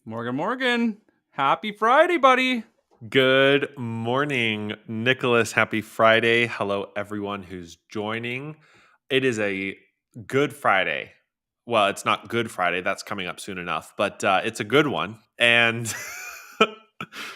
Morgan, Morgan. Happy Friday, buddy. Good morning, Nicholas. Happy Friday. Hello, everyone who's joining. It is a good Friday. Well, it's not Good Friday. That's coming up soon enough, but it's a good one. And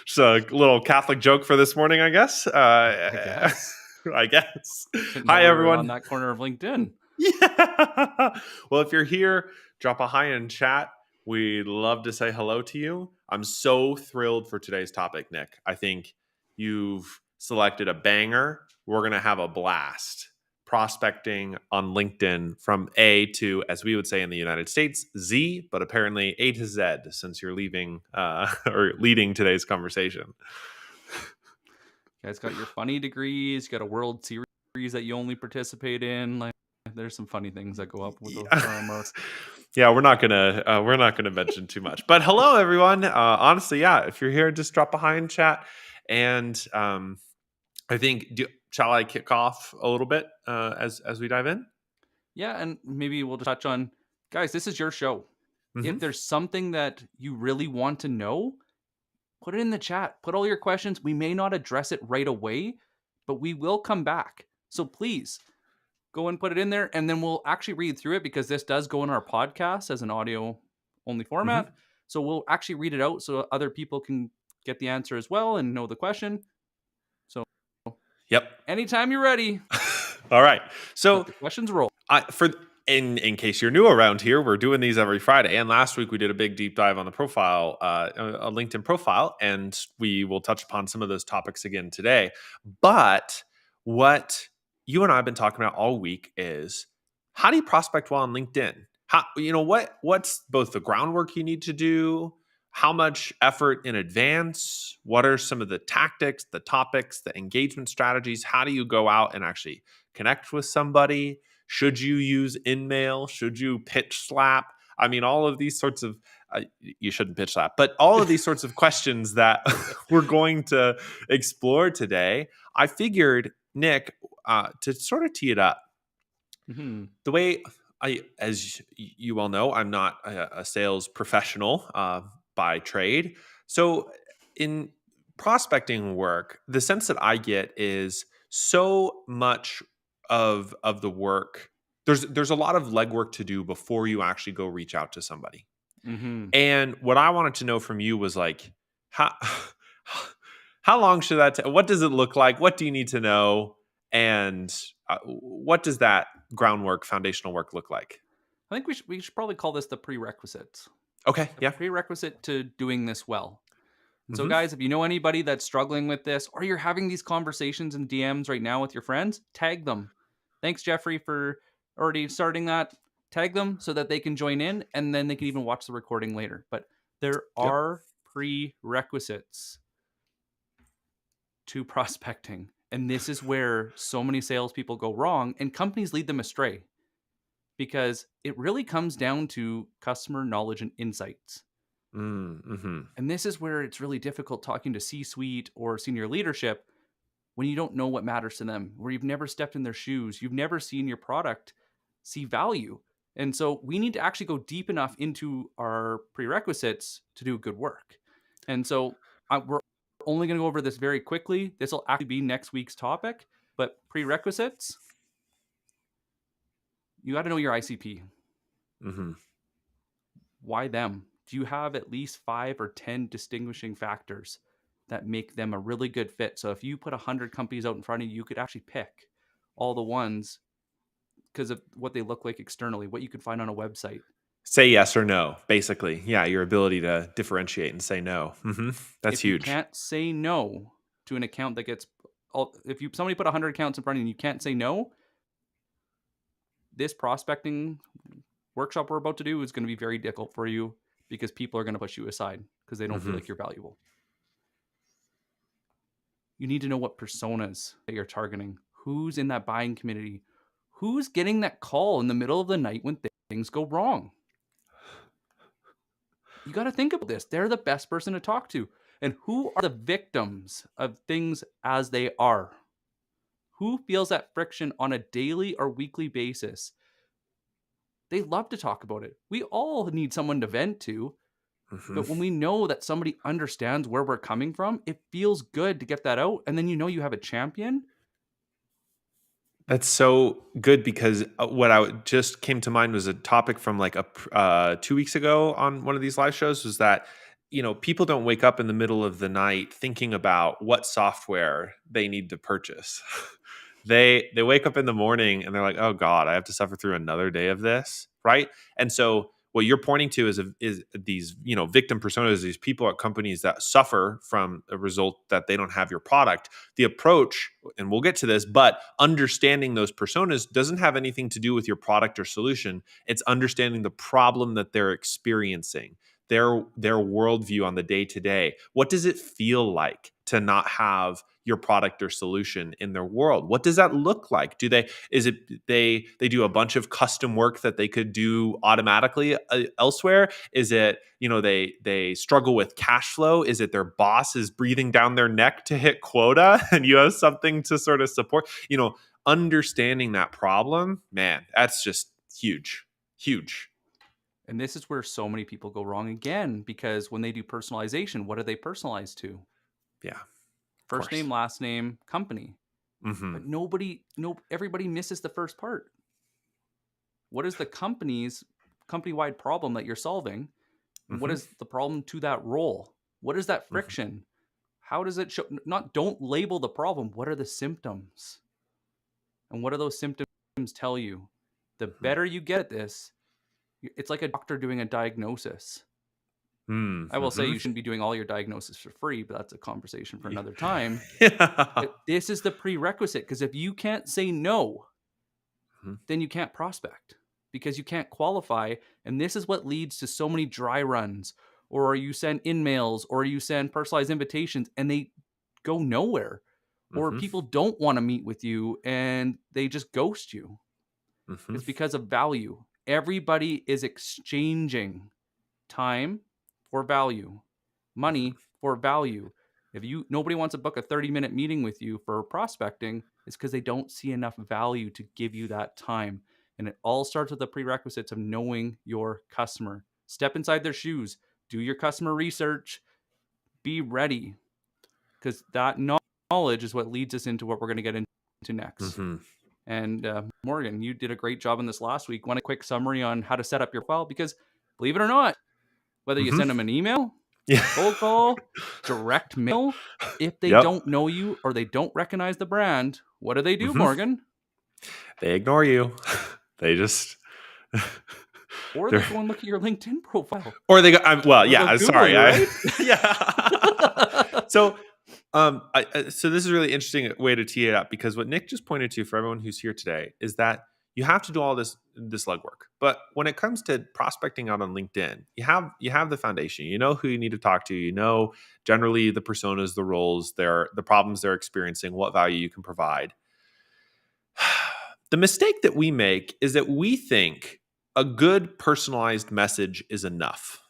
just a little Catholic joke for this morning, I guess. I guess. I guess. Didn't know Hi, we were on everyone. that corner of LinkedIn. Yeah. Well, if you're here, drop a hi in chat. We'd love to say hello to you. I'm so thrilled for today's topic, Nick. I think you've selected a banger. We're going to have a blast prospecting on LinkedIn from A to, as we would say in the United States, Z, but apparently A to Z since you're leaving or leading today's conversation. You guys got your funny degrees. You got a World Series that you only participate in. Like, there's some funny things that go up with those terms. Yeah, we're not gonna mention too much. But hello, everyone. Honestly, yeah, if you're here, just drop a hi in chat. And I think, shall I kick off a little bit as we dive in? Yeah, and maybe we'll just touch on, guys, this is your show. Mm-hmm. If there's something that you really want to know, put it in the chat. Put all your questions. We may not address it right away, but we will come back. So please go and put it in there, and then we'll actually read through it because this does go in our podcast as an audio only format. Mm-hmm. So we'll actually read it out so other people can get the answer as well and know the question. So Yep. anytime you're ready, All right. So let the questions roll. in case you're new around here, we're doing these every Friday. And last week we did a big deep dive on the profile, a LinkedIn profile, and we will touch upon some of those topics again today. But what you and I have been talking about all week is how do you prospect well on LinkedIn? What's both the groundwork you need to do? How much effort in advance? What are some of the tactics, the topics, the engagement strategies? How do you go out and actually connect with somebody? Should you use InMail? Should you pitch slap? I mean, all of these sorts of, you shouldn't pitch slap, but all of these sorts of questions that we're going to explore today. I figured, Nick, to sort of tee it up, the way as you all know, I'm not a sales professional by trade. So in prospecting work, the sense that I get is so much of the work. There's a lot of legwork to do before you actually go reach out to somebody. Mm-hmm. And what I wanted to know from you was like, how how long should that take? What does it look like? What do you need to know? And what does that groundwork, foundational work look like? I think we should probably call this the prerequisites. Okay, The yeah. prerequisite to doing this well. And so, Mm-hmm. guys, if you know anybody that's struggling with this, or you're having these conversations in DMs right now with your friends, tag them. Thanks, Jeffrey, for already starting that. Tag them so that they can join in, and then they can even watch the recording later. But there Yep. are prerequisites to prospecting. And this is where so many salespeople go wrong, and companies lead them astray because it really comes down to customer knowledge and insights. Mm-hmm. And this is where it's really difficult talking to C-suite or senior leadership when you don't know what matters to them, where you've never stepped in their shoes, you've never seen your product see value. And so we need to actually go deep enough into our prerequisites to do good work. And so we're only going to go over this very quickly. This will actually be next week's topic, but prerequisites, you got to know your ICP. Mm-hmm. Why them? Do you have at least 5 or 10 distinguishing factors that make them a really good fit? So if you put 100 companies out in front of you, you could actually pick all the ones because of what they look like externally, what you can find on a website. Say yes or no, basically. Yeah, your ability to differentiate and say no. Mm-hmm. That's If you huge. can't say no to an account that gets, if somebody put 100 accounts in front of you and you can't say no, this prospecting workshop we're about to do is going to be very difficult for you because people are going to push you aside because they don't feel like you're valuable. You need to know what personas that you're targeting. Who's in that buying community? Who's getting that call in the middle of the night when things go wrong? You got to think about this. They're the best person to talk to. And who are the victims of things as they are? Who feels that friction on a daily or weekly basis? They love to talk about it. We all need someone to vent to. Hmm. But when we know that somebody understands where we're coming from, it feels good to get that out. And then you have a champion. That's so good because what just came to mind was a topic from like 2 weeks ago on one of these live shows, was that people don't wake up in the middle of the night thinking about what software they need to purchase. They wake up in the morning and they're like, oh God, I have to suffer through another day of this, right? And so what you're pointing to is these victim personas, these people at companies that suffer from a result that they don't have your product. The approach, and we'll get to this, but understanding those personas doesn't have anything to do with your product or solution. It's understanding the problem that they're experiencing, their worldview on the day to day. What does it feel like to not have your product or solution in their world? What does that look like? Is it they do a bunch of custom work that they could do automatically elsewhere? Is it they struggle with cash flow? Is it their boss is breathing down their neck to hit quota and you have something to sort of support? Understanding that problem, man, that's just huge. Huge. And this is where so many people go wrong again, because when they do personalization, what do they personalize to? Yeah, of First course. name, last name, company. Hmm. But everybody misses the first part. What is the company-wide problem that you're solving? And what Hmm. is the problem to that role? What is that Hmm. friction? How does it show? Not don't label the problem. What are the symptoms? And what do those symptoms tell you? The Hmm. better you get at this, it's like a doctor doing a diagnosis. I will say Hmm. you shouldn't be doing all your diagnosis for free, but that's a conversation for Yeah. another time. Yeah. But this is the prerequisite, because if you can't say no, Mhm. then you can't prospect, because you can't qualify. And this is what leads to so many dry runs, or you send in mails, or you send personalized invitations and they go nowhere, or Mhm. people don't want to meet with you and they just ghost you. Mhm. It's because of value. Everybody is exchanging time for value, Mhm. money for value. If you nobody wants to book a 30-minute meeting with you for prospecting, it's because they don't see enough value to give you that time. And it all starts with the prerequisites of knowing your customer. Step inside their shoes, do your customer research, be ready, because that knowledge is what leads us into what we're going to get into next. Mhm. And Morgan, you did a great job on this last week. Want a quick summary on how to set up your file? Because believe it or not, whether you Mhm. send them an email, Yeah. cold call, direct mail, if they Yep. don't know you or they don't recognize the brand, what do, Mhm. Morgan? They ignore you. They just Or they they're go and look at your LinkedIn profile, or they go well, or yeah, they'll Google sorry. you, I right? yeah. So so this is a really interesting way to tee it up, because what Nick just pointed to for everyone who's here today is that you have to do all this legwork. But when it comes to prospecting out on LinkedIn, you have the foundation. You know who you need to talk to. You know generally the personas, the roles, the problems they're experiencing, what value you can provide. The mistake that we make is that we think a good personalized message is enough.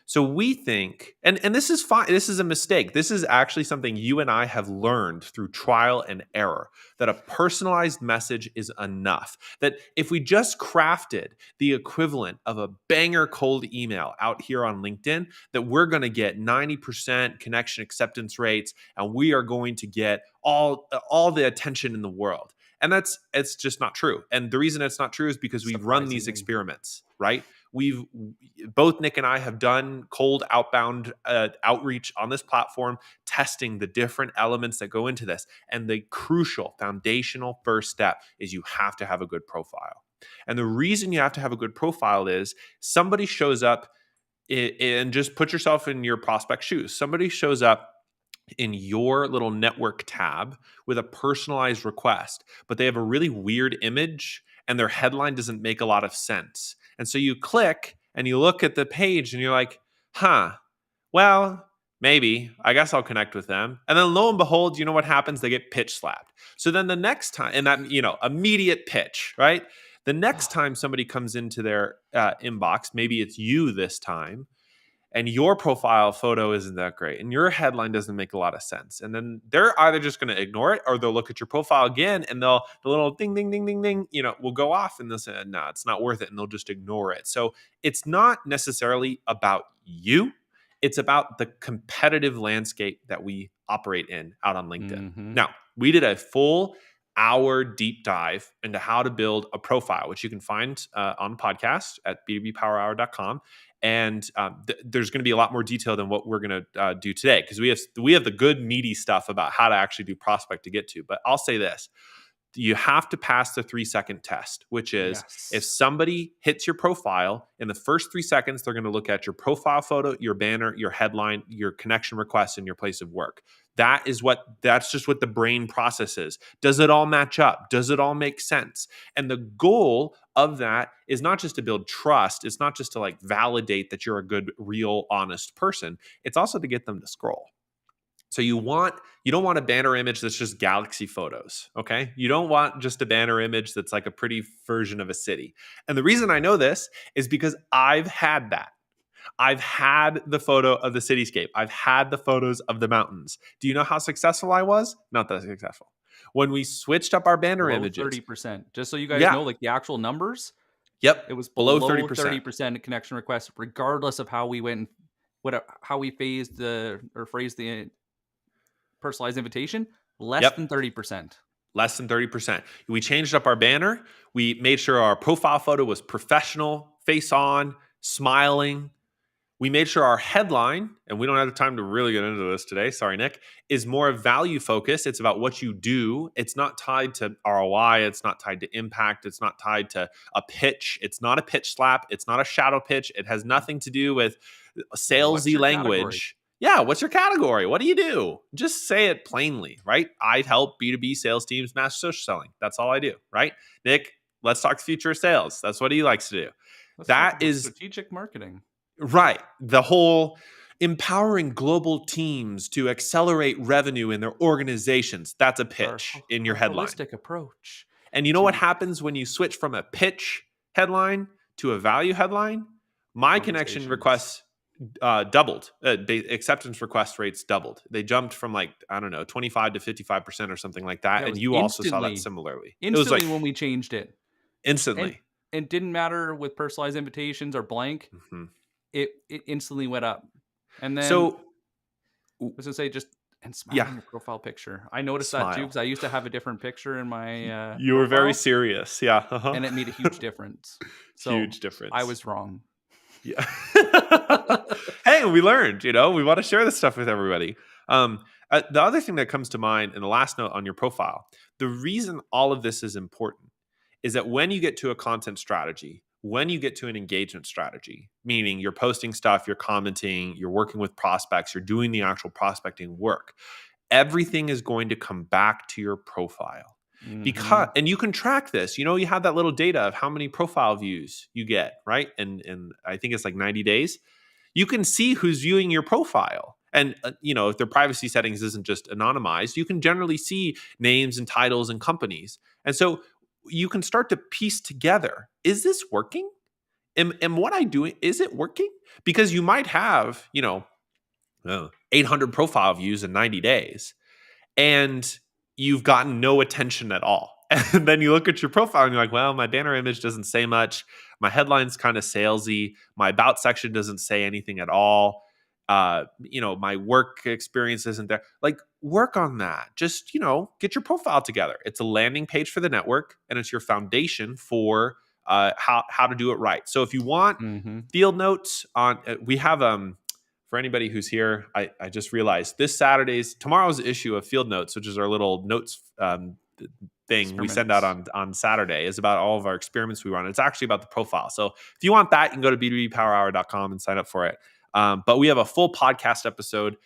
So we think, and this is fine. This is a mistake. This is actually something you and I have learned through trial and error, that a personalized message is enough. That if we just crafted the equivalent of a banger cold email out here on LinkedIn, that we're going to get 90% connection acceptance rates, and we are going to get all the attention in the world. And it's just not true. And the reason it's not true is because we've run these Surprisingly. experiments, right? We've both Nick and I have done cold outbound outreach on this platform, testing the different elements that go into this. And the crucial foundational first step is you have to have a good profile. And the reason you have to have a good profile is somebody shows up, and just put yourself in your prospect shoes. Somebody shows up in your little network tab with a personalized request, but they have a really weird image and their headline doesn't make a lot of sense. And so you click and you look at the page and you're like, huh, well, maybe, I guess I'll connect with them. And then lo and behold, you know what happens? They get pitch slapped. So then the next time, and that, immediate pitch, right? The next time somebody comes into their inbox, maybe it's you this time, and your profile photo isn't that great and your headline doesn't make a lot of sense, and then they're either just going to ignore it or they'll look at your profile again and the little ding ding ding ding ding will go off and they'll say no, it's not worth it, and they'll just ignore it. So it's not necessarily about you, it's about the competitive landscape that we operate in out on LinkedIn. Mm-hmm. Now, we did a full hour deep dive into how to build a profile, which you can find on the podcast at b2bpowerhour.com. And there's going to be a lot more detail than what we're going to do today, because we have the good meaty stuff about how to actually do prospect to get to. But I'll say this: you have to pass the 3-second test, which is if Yes. somebody hits your profile in the first 3 seconds, they're going to look at your profile photo, your banner, your headline, your connection request, and your place of work. That's just what the brain processes. Does it all match up? Does it all make sense? And the goal of that is not just to build trust. It's not just to like validate that you're a good, real, honest person. It's also to get them to scroll. So you don't want a banner image that's just galaxy photos, okay? You don't want just a banner image that's like a pretty version of a city. And the reason I know this is because I've had that. I've had the photo of the cityscape. I've had the photos of the mountains. Do you know how successful I was? Not that successful. When we switched up our banner Below images, 30%. Just so you guys yeah, know, like the actual numbers, yep, it was below below 30%. 30% connection requests, regardless of how we went, how we phased the or phrased the personalized invitation. Less Yep, than 30%. less than 30%. We changed up our banner. We made sure our profile photo was professional, face on, smiling. We made sure our headline, and we don't have the time to really get into this today, sorry, Nick, is more value focused. It's about what you do. It's not tied to ROI. It's not tied to impact. It's not tied to a pitch. It's not a pitch slap. It's not a shadow pitch. It has nothing to do with What's salesy your category? language. Yeah, what's your category? What do you do? Just say it plainly, right? I help B2B sales teams master social selling. That's all I do, right? Nick, let's talk future of sales. That's what he likes to do. Let's talk That about is strategic marketing. right. The whole empowering global teams to accelerate revenue in their organizations. That's a pitch in your Our headline. holistic approach And you know what to happens when you switch from a pitch headline to a value headline? My connection conversations. requests doubled. Acceptance request rates doubled. They jumped from like, I don't know, 25 to 55% or something like that. Yeah, it And was you also saw that instantly, similarly. It was like instantly when we changed it. And instantly. it didn't matter with personalized invitations or blank. Mhm. It instantly went up. And then So, I was gonna say just and smile yeah, in your profile picture. I noticed that too smile. because I used to have a different picture in my You were very profile, serious. Yeah. and it made a huge difference. So Huge I difference. was wrong. Yeah. Hey, we learned, we want to share this stuff with everybody. The other thing that comes to mind in the last note on your profile, the reason all of this is important is that when you get to a content strategy, when you get to an engagement strategy, meaning you're posting stuff, you're commenting, you're working with prospects, you're doing the actual prospecting work, everything is going to come back to your profile. Hmm. Because and you can track this. You have that little data of how many profile views you get, right? And I think it's like 90 days. You can see who's viewing your profile. And if their privacy settings isn't just anonymized, you can generally see names and titles and companies. And so you can start to piece together, is this working? Am what I doing, is it working? Because you might have, 800 profile views in 90 days and you've gotten no attention at all. And then you look at your profile and you're like, well, my banner image doesn't say much. My headline's kind of salesy. My about section doesn't say anything at all. My work experience isn't there. Like, work on that. Just, get your profile together. It's a landing page for the network and it's your foundation for how to do it right. So if you want Hmm. field notes on, we have for anybody who's here, I just realized tomorrow's issue of Field Notes, which is our little notes thing we send out Experiments. on Saturday, is about all of our experiments we run. It's actually about the profile. So if you want that, you can go to b2bpowerhour.com and sign up for it. But we have a full podcast episode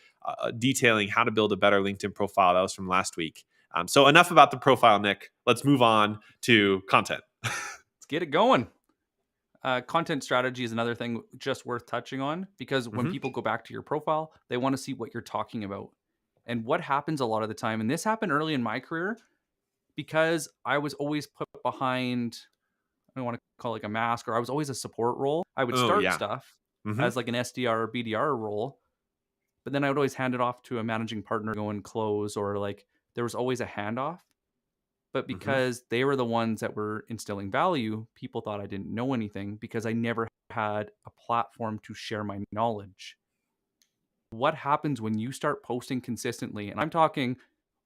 detailing how to build a better LinkedIn profile. That was from last week. So enough about the profile, Nick. Let's move on to content. Let's get it going. Content strategy is another thing just worth touching on because when Hmm. people go back to your profile, they want to see what you're talking about. And what happens a lot of the time, and this happened early in my career because I was always put behind, I don't want to call it like a mask, or I was always a support role. I would Oh start yeah. stuff Mhm. as like an SDR or BDR role. But then I would always hand it off to a managing partner to go and close, or like there was always a handoff. But Mhm. because they were the ones that were instilling value, people thought I didn't know anything because I never had a platform to share my knowledge. What happens when you start posting consistently? And I'm talking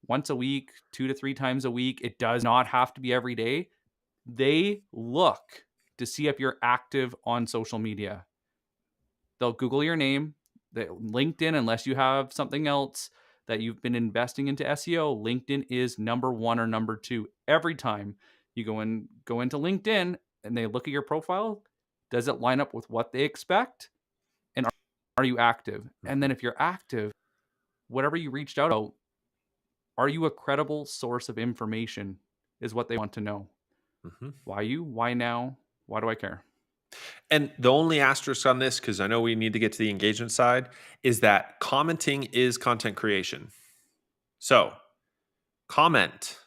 once a week, 2 to 3 times a week. It does not have to be every day. They look to see if you're active on social media. They'll Google your name. LinkedIn, unless you have something else that you've been investing into SEO, LinkedIn is number one or number two every time you go into LinkedIn and they look at your profile. Does it line up with what they expect? And are you active? And Mhm. then if you're active, whatever you reached out about, are you a credible source of information? Is what they want to know. Mhm. Why you? Why now? Why do I care? And the only asterisk on this, because I know we need to get to the engagement side, is that commenting is content creation. So comment.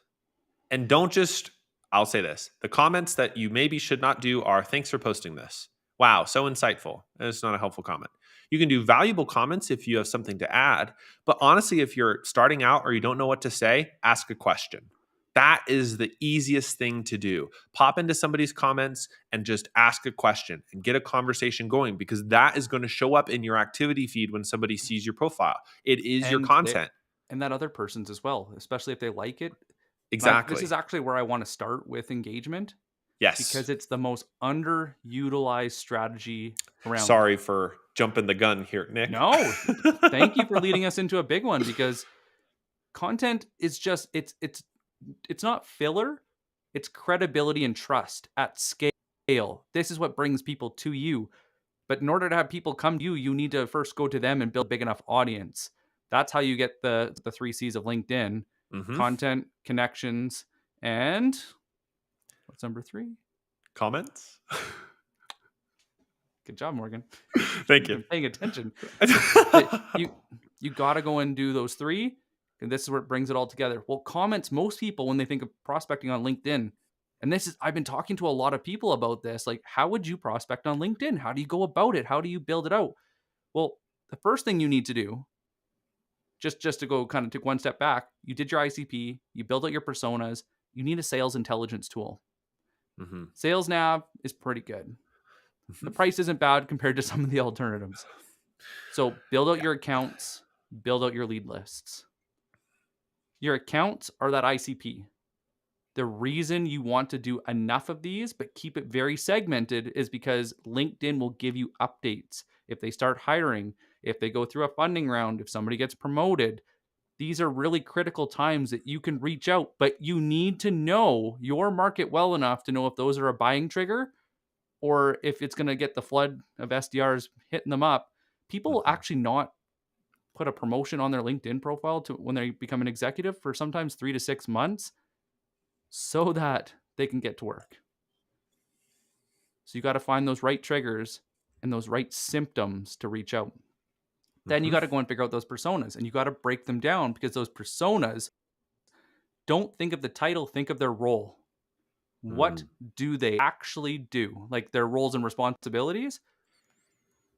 And don't just, I'll say this, the comments that you maybe should not do are thanks for posting this. Wow, so insightful. It's not a helpful comment. You can do valuable comments if you have something to add. But honestly, if you're starting out or you don't know what to say, ask a question. That is the easiest thing to do. Pop into somebody's comments and just ask a question and get a conversation going, because that is going to show up in your activity feed when somebody sees your profile. It is your And they content. and that other person's as well, especially if they like it. This is Exactly. actually where I want to start with engagement Yes. because it's the most underutilized strategy around. Sorry for jumping the gun here, Nick. No, thank you for leading us into a big one because content is just it's not filler, it's credibility and trust at scale. This is what brings people to you. But in order to have people come to you, you need to first go to them and build a big enough audience. That's how you get the 3 C's of LinkedIn: Hmm. content, connections, and what's number 3? Comments? Good job, Morgan. Thank You've you. been paying attention. But you gotta go and do those 3, and this is where it brings it all together. Well, comments, most people, when they think of prospecting on LinkedIn, and this is I've been talking to a lot of people about this, like, how would you prospect on LinkedIn? How do you go about it? How do you build it out? Well, the first thing you need to do, just to go kind of take one step back, you did your ICP, you build out your personas, you need a sales intelligence tool. Hmm. SalesNAV is pretty good. The Hmm. price isn't bad compared to some of the alternatives. So build out Yeah. your accounts, build out your lead lists. Your accounts are that ICP. The reason you want to do enough of these, but keep it very segmented, is because LinkedIn will give you updates. If they start hiring, if they go through a funding round, if somebody gets promoted, these are really critical times that you can reach out, but you need to know your market well enough to know if those are a buying trigger or if it's going to get the flood of SDRs hitting them up. People will Hmm. actually not put a promotion on their LinkedIn profile to when they become an executive for sometimes 3 to 6 months so that they can get to work. So you got to find those right triggers and those right symptoms to reach out. Then you Hmm. got to go and figure out those personas and you got to break them down because those personas, don't think of the title, think of their role. What Mm. do they actually do? Like their roles and responsibilities.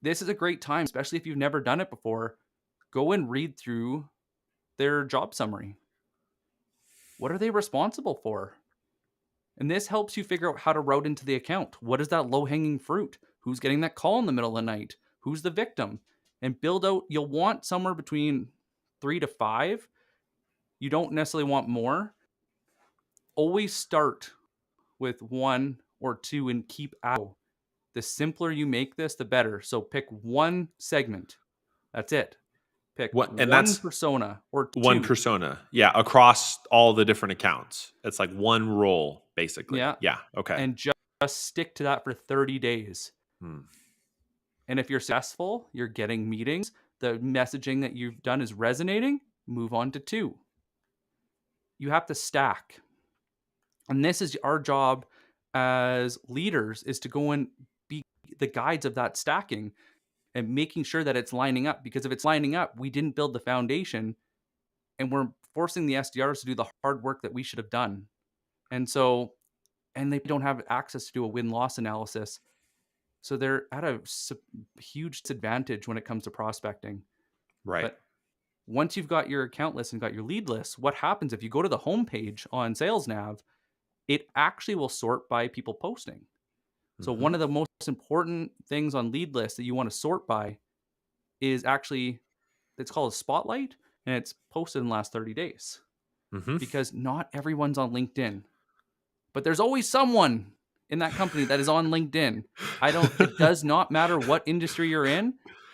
This is a great time, especially if you've never done it before. Go and read through their job summary. What are they responsible for? And this helps you figure out how to route into the account. What is that low hanging fruit? Who's getting that call in the middle of the night? Who's the victim? And build out, you'll want somewhere between 3 to 5. You don't necessarily want more. Always start with 1 or 2 and keep out. The simpler you make this, the better. So pick one segment. That's it. Pick What? And one that's persona or one 2. persona. Yeah, across all the different accounts. It's like one role, basically. Yeah. Yeah. Okay. And just stick to that for 30 days. Hmm. And if you're successful, you're getting meetings, the messaging that you've done is resonating, move on to 2. You have to stack. And this is our job as leaders, is to go and be the guides of that stacking and making sure that it's lining up, because if it's lining up, we didn't build the foundation and we're forcing the SDRs to do the hard work that we should have done. And so, and they don't have access to do a win-loss analysis. So they're at a huge disadvantage when it comes to prospecting. Right. But once you've got your account list and got your lead list, what happens if you go to the homepage on SalesNAV, it actually will sort by people posting. So Mm-hmm. one of the most important things on lead lists that you want to sort by is actually, it's called a spotlight, and it's posted in the last 30 days, Mm-hmm. because not everyone's on LinkedIn, but there's always someone in that company that is on LinkedIn. It does not matter what industry you're in.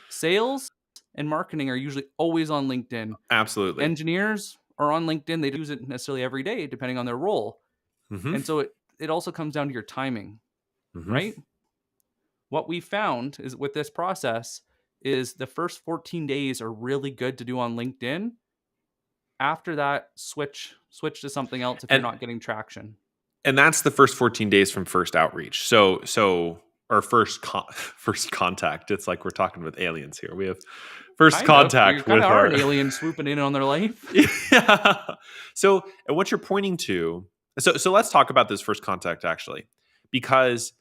Sales and marketing are usually always on LinkedIn. Absolutely. Engineers are on LinkedIn. They don't use it necessarily every day, depending on their role. Mm-hmm. And so it also comes down to your timing, Mm-hmm. right? What we found is with this process is the first 14 days are really good to do on LinkedIn. After that, switch to something else if you're And not getting traction. and that's the first 14 days from first outreach. So or first contact. It's like we're talking with aliens here. We have first Kind of. You contact kind of with are our an alien swooping in on their life. yeah. So, and what you're pointing to, so let's talk about this first contact actually, because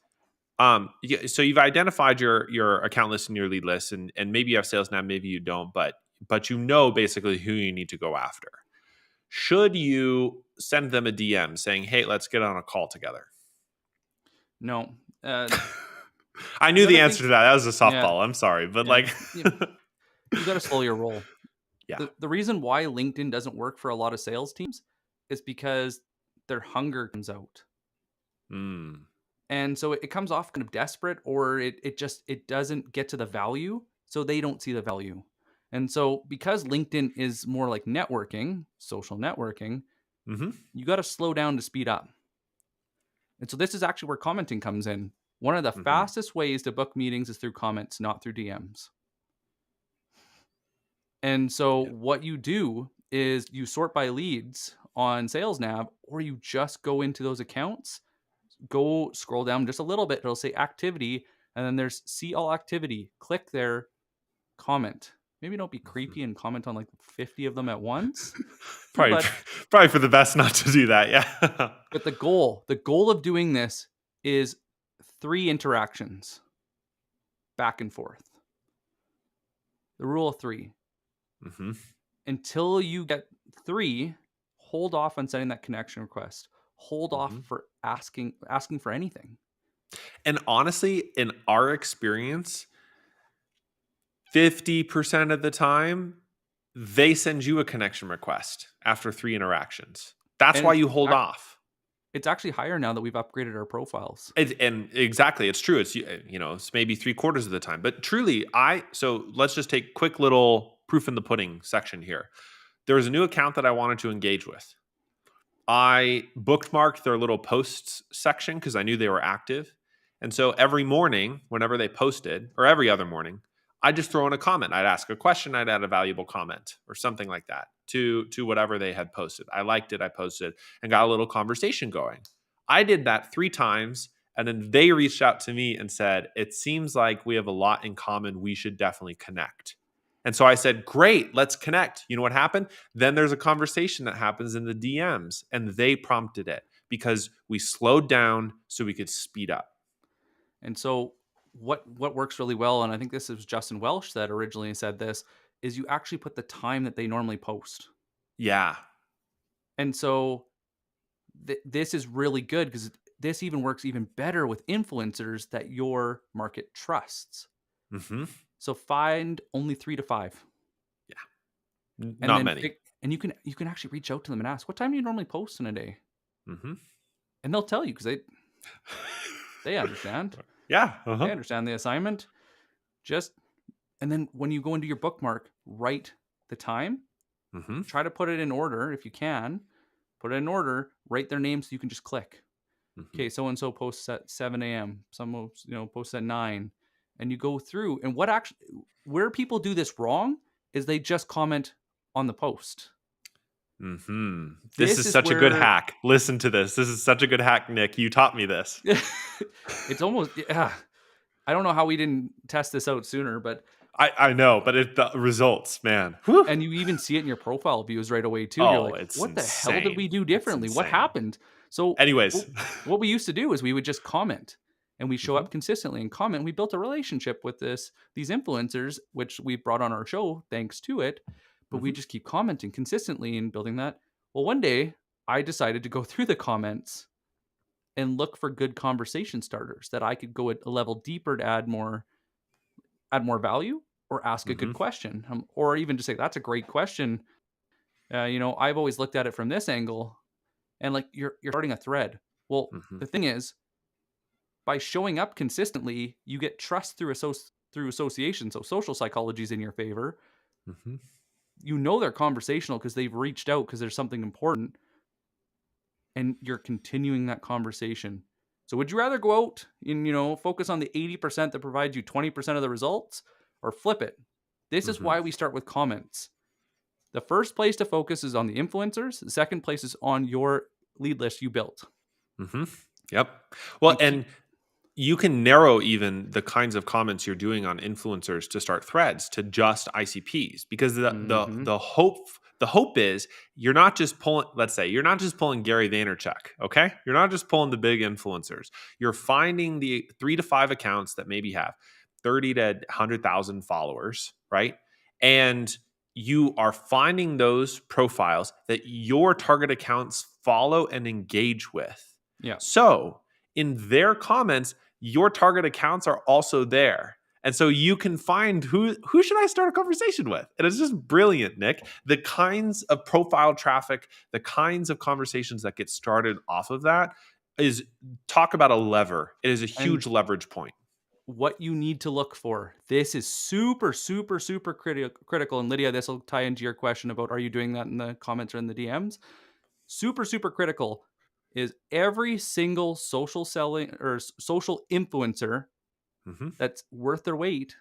so you've identified your account list and your lead list, and maybe you have sales now, maybe you don't, but you know basically who you need to go after. Should you send them a DM saying, "Hey, let's get on a call together"? No. I You knew got the to answer think, to that. That was a yeah, softball. I'm sorry, but yeah. like, You got to slow your roll. yeah. The reason why LinkedIn doesn't work for a lot of sales teams is because their hunger comes out. Mm, And so it comes off kind of desperate, or it doesn't get to the value, so they don't see the value. And so because LinkedIn is more like networking, social networking, hmm you got to slow down to speed up. And so this is actually where commenting comes in. One of the hmm fastest ways to book meetings is through comments, not through DMs. And so Yeah. what you do is you sort by leads on SalesNav, or you just go into those accounts, go scroll down just a little bit. It'll say activity, and then there's see all activity. Click there, comment. Maybe don't be Mhm. creepy and comment on like 50 of them at once. Probably, But probably for the best not to do that. Yeah. the goal of doing this is 3 interactions back and forth. The rule of 3. hmm Until you get 3, hold off on sending that connection request. Hold off hmm for asking for anything. And honestly, in our experience, 50% of the time, they send you a connection request after 3 interactions. That's And why you hold off. it's actually higher now that we've upgraded our profiles. And exactly, it's true. It's maybe 3/4 of the time. But truly, so let's just take quick little proof in the pudding section here. There was a new account that I wanted to engage with. I bookmarked their little posts section because I knew they were active. And so every morning, whenever they posted, or every other morning, I'd just throw in a comment. I'd ask a question, I'd add a valuable comment or something like that to whatever they had posted. I liked it, I posted, and got a little conversation going. I did that 3 times, and then they reached out to me and said, "It seems like we have a lot in common. We should definitely connect." And so I said, "Great, let's connect." You know what happened? Then there's a conversation that happens in the DMs, and they prompted it because we slowed down so we could speed up. And so what works really well, and I think this is Justin Welsh that originally said this, is you actually put the time that they normally post. Yeah. And so this is really good because this even works even better with influencers that your market trusts. hmm So find only 3 to 5, and Not then many. and you can actually reach out to them and ask, "What time do you normally post in a day?" hmm And they'll tell you because they understand. yeah. They understand the assignment. Just and then when you go into your bookmark, write the time. hmm Try to put it in order if you can. Put it in order. Write their name so you can just click. hmm Okay, so and so posts at 7 a.m. Some posts at 9, and you go through. And what actually where people do this wrong is they just comment on the post. This This is is such a good where hack. Listen to this. This is such a good hack, Nick. You taught me this. it's almost yeah. I don't know how we didn't test this out sooner, but I know, but the results, man. Whew. and you even see it in your profile views right away too. You're Oh, like, it's what the hell did we insane. do It's differently? What insane. happened? So Anyways, what we used to do is we would just comment. and we show Mhm. up consistently and comment. We built a relationship with these influencers, which we brought on our show thanks to it. But we Mhm. just keep commenting consistently and building that. Well, one day I decided to go through the comments and look for good conversation starters that I could go a level deeper to add more value or ask a good Mhm. question, or even just say that's a great question. I've always looked at it from this angle, and like you're starting a thread. Well, Mhm. the thing is, by showing up consistently, you get trust through association. So social psychology is in your favor. Mhm. You know they're conversational because they've reached out because there's something important, and you're continuing that conversation. So would you rather go out and focus on the 80% that provides you 20% of the results, or flip it? This is Mhm. why we start with comments. The first place to focus is on the influencers. The second place is on your lead list you built. Mhm. Yep. Well, And and keep you can narrow even the kinds of comments you're doing on influencers to start threads to just ICPs, because Mhm. the hope is you're not just pulling, let's say you're not just pulling Gary Vaynerchuk, okay? You're not just pulling the big influencers. You're finding the 3 to 5 accounts that maybe have 30 to 100,000 followers, right? And you are finding those profiles that your target accounts follow and engage with. Yeah. So, in their comments, your target accounts are also there. And so you can find who should I start a conversation with? And it's just brilliant, Nick. The kinds of profile traffic, the kinds of conversations that get started off of that is, talk about a lever. It is a huge And leverage point. what you need to look for. This is super, super, super critical. And Lydia, this will tie into your question about are you doing that in the comments or in the DMs? Super, super critical is every single social selling or social influencer Mhm. that's worth their weight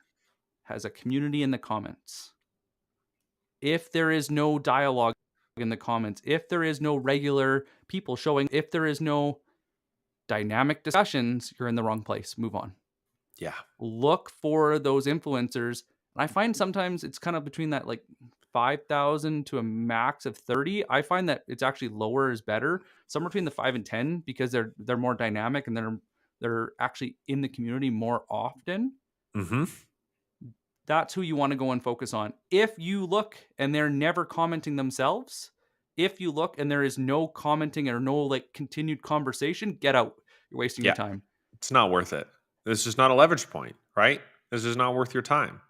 has a community in the comments. If there is no dialogue in the comments, if there is no regular people showing, if there is no dynamic discussions, you're in the wrong place. Move on. Yeah. Look for those influencers. And I find sometimes it's kind of between that like 5,000 to a max of 30. I find that it's actually lower is better. Somewhere between the 5 and 10 because they're more dynamic and they're actually in the community more often. Mhm. That's who you want to go and focus on. If you look and they're never commenting themselves, if you look and there is no commenting or no like continued conversation, get out. You're wasting your Yeah. time. It's not worth it. This is not a leverage point, right? This is not worth your time.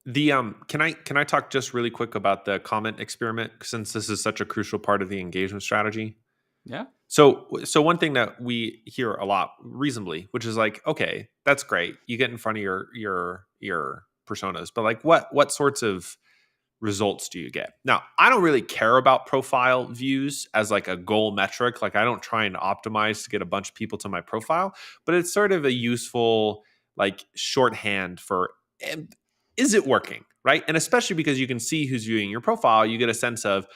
The can I talk just really quick about the comment experiment, since this is such a crucial part of the engagement strategy? Yeah. So one thing that we hear a lot reasonably, which is like, okay, that's great. You get in front of your personas, but like what sorts of results do you get? Now, I don't really care about profile views as like a goal metric. Like I don't try and optimize to get a bunch of people to my profile, but it's sort of a useful like shorthand for, eh, is it working, right? And especially because you can see who's viewing your profile, you get a sense of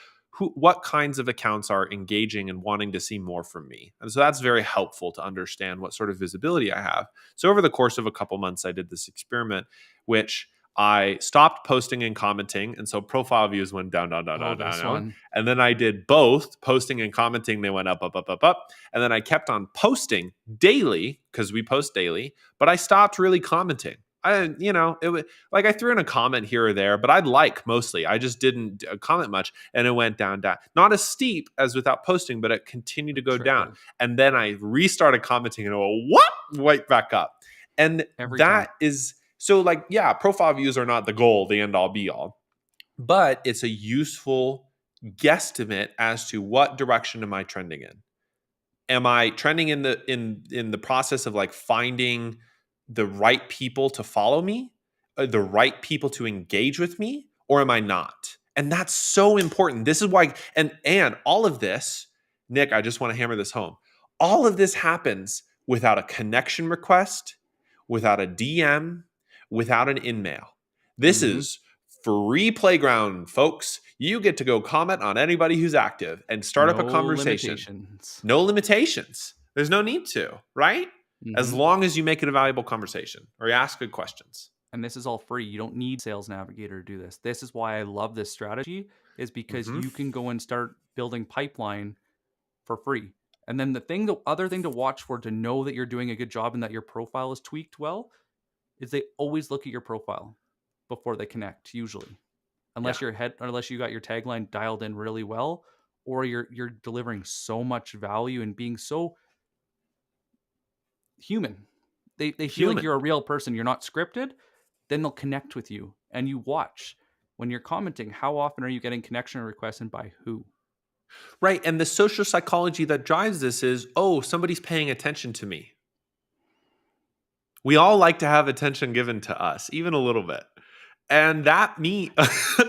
what kinds of accounts are engaging and wanting to see more from me. And so that's very helpful to understand what sort of visibility I have. So over the course of a couple months, I did this experiment, which I stopped posting and commenting. And so profile views went down, down, down, Oh, down, down, this down. one. And then I did both posting and commenting. They went up, up, up, up, up. And then I kept on posting daily because we post daily, but I stopped really commenting. It was like I threw in a comment here or there, but I'd like mostly. I just didn't comment much, and it went down, down. Not as steep as without posting, but it continued to go down. Trickle And then I restarted commenting, and it went what? Right back up. And every time. that is so like, yeah, profile views are not the goal, the end all be all, but it's a useful guesstimate as to what direction am I trending in. Am I trending in the process of like finding the right people to follow me, the right people to engage with me, or am I not? And that's so important. This is why, and all of this, Nick, I just want to hammer this home. All of this happens without a connection request, without a DM, without an in-mail. This Mhm. is free playground, folks. You get to go comment on anybody who's active and start up a No conversation. limitations. No limitations. There's no need to, right? As Mhm. long as you make it a valuable conversation or you ask good questions. And this is all free. You don't need Sales Navigator to do this. This is why I love this strategy is because Hmm. you can go and start building pipeline for free. And then the other thing to watch for to know that you're doing a good job and that your profile is tweaked well is they always look at your profile before they connect, usually. Yeah. Unless you got your tagline dialed in really well, or you're delivering so much value and being so human. They feel like Human. you're a real person, you're not scripted, then they'll connect with you. And you watch when you're commenting, how often are you getting connection requests and by who? Right. And the social psychology that drives this is, oh, somebody's paying attention to me. We all like to have attention given to us, even a little bit. And that me,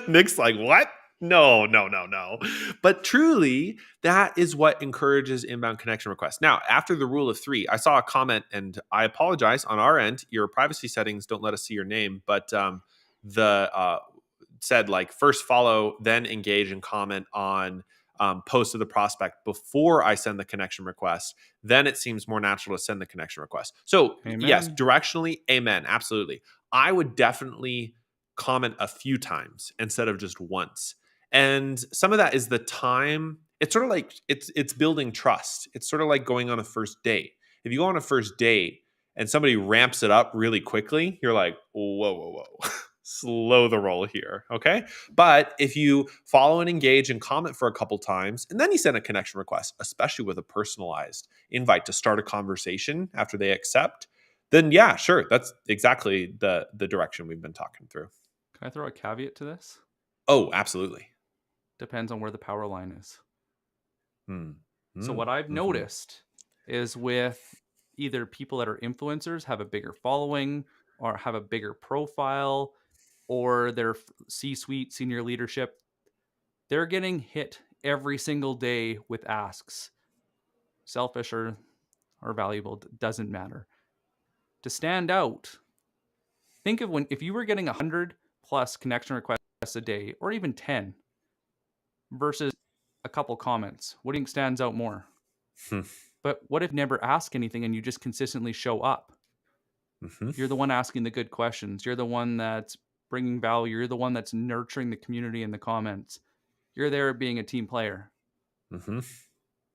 Nick's like, what? No, no, no, no. But truly, that is what encourages inbound connection requests. Now, after the rule of three, I saw a comment, and I apologize on our end. Your privacy settings don't let us see your name, but the said like first follow, then engage and comment on posts of the prospect before I send the connection request. Then it seems more natural to send the connection request. So yes, Amen. directionally, amen, absolutely. I would definitely comment a few times instead of just once. And some of that is the time. It's sort of like it's building trust. It's sort of like going on a first date. If you go on a first date and somebody ramps it up really quickly, you're like, whoa, whoa, whoa. Slow the roll here. Okay. But if you follow and engage and comment for a couple times, and then you send a connection request, especially with a personalized invite to start a conversation after they accept, then yeah, sure. That's exactly the direction we've been talking through. Can I throw a caveat to this? Oh, absolutely. Depends on where the power line is. Hmm. So Hmm. what I've Mm-hmm. noticed is with either people that are influencers, have a bigger following, or have a bigger profile, or their C-suite senior leadership, they're getting hit every single day with asks. Selfish or valuable, doesn't matter. To stand out, think of if you were getting 100 plus connection requests a day, or even 10, versus a couple comments. What do you think stands out more? But what if never ask anything and you just consistently show up? Mm-hmm. You're the one asking the good questions. You're the one that's bringing value. You're the one that's nurturing the community in the comments. You're there being a team player. Mm-hmm.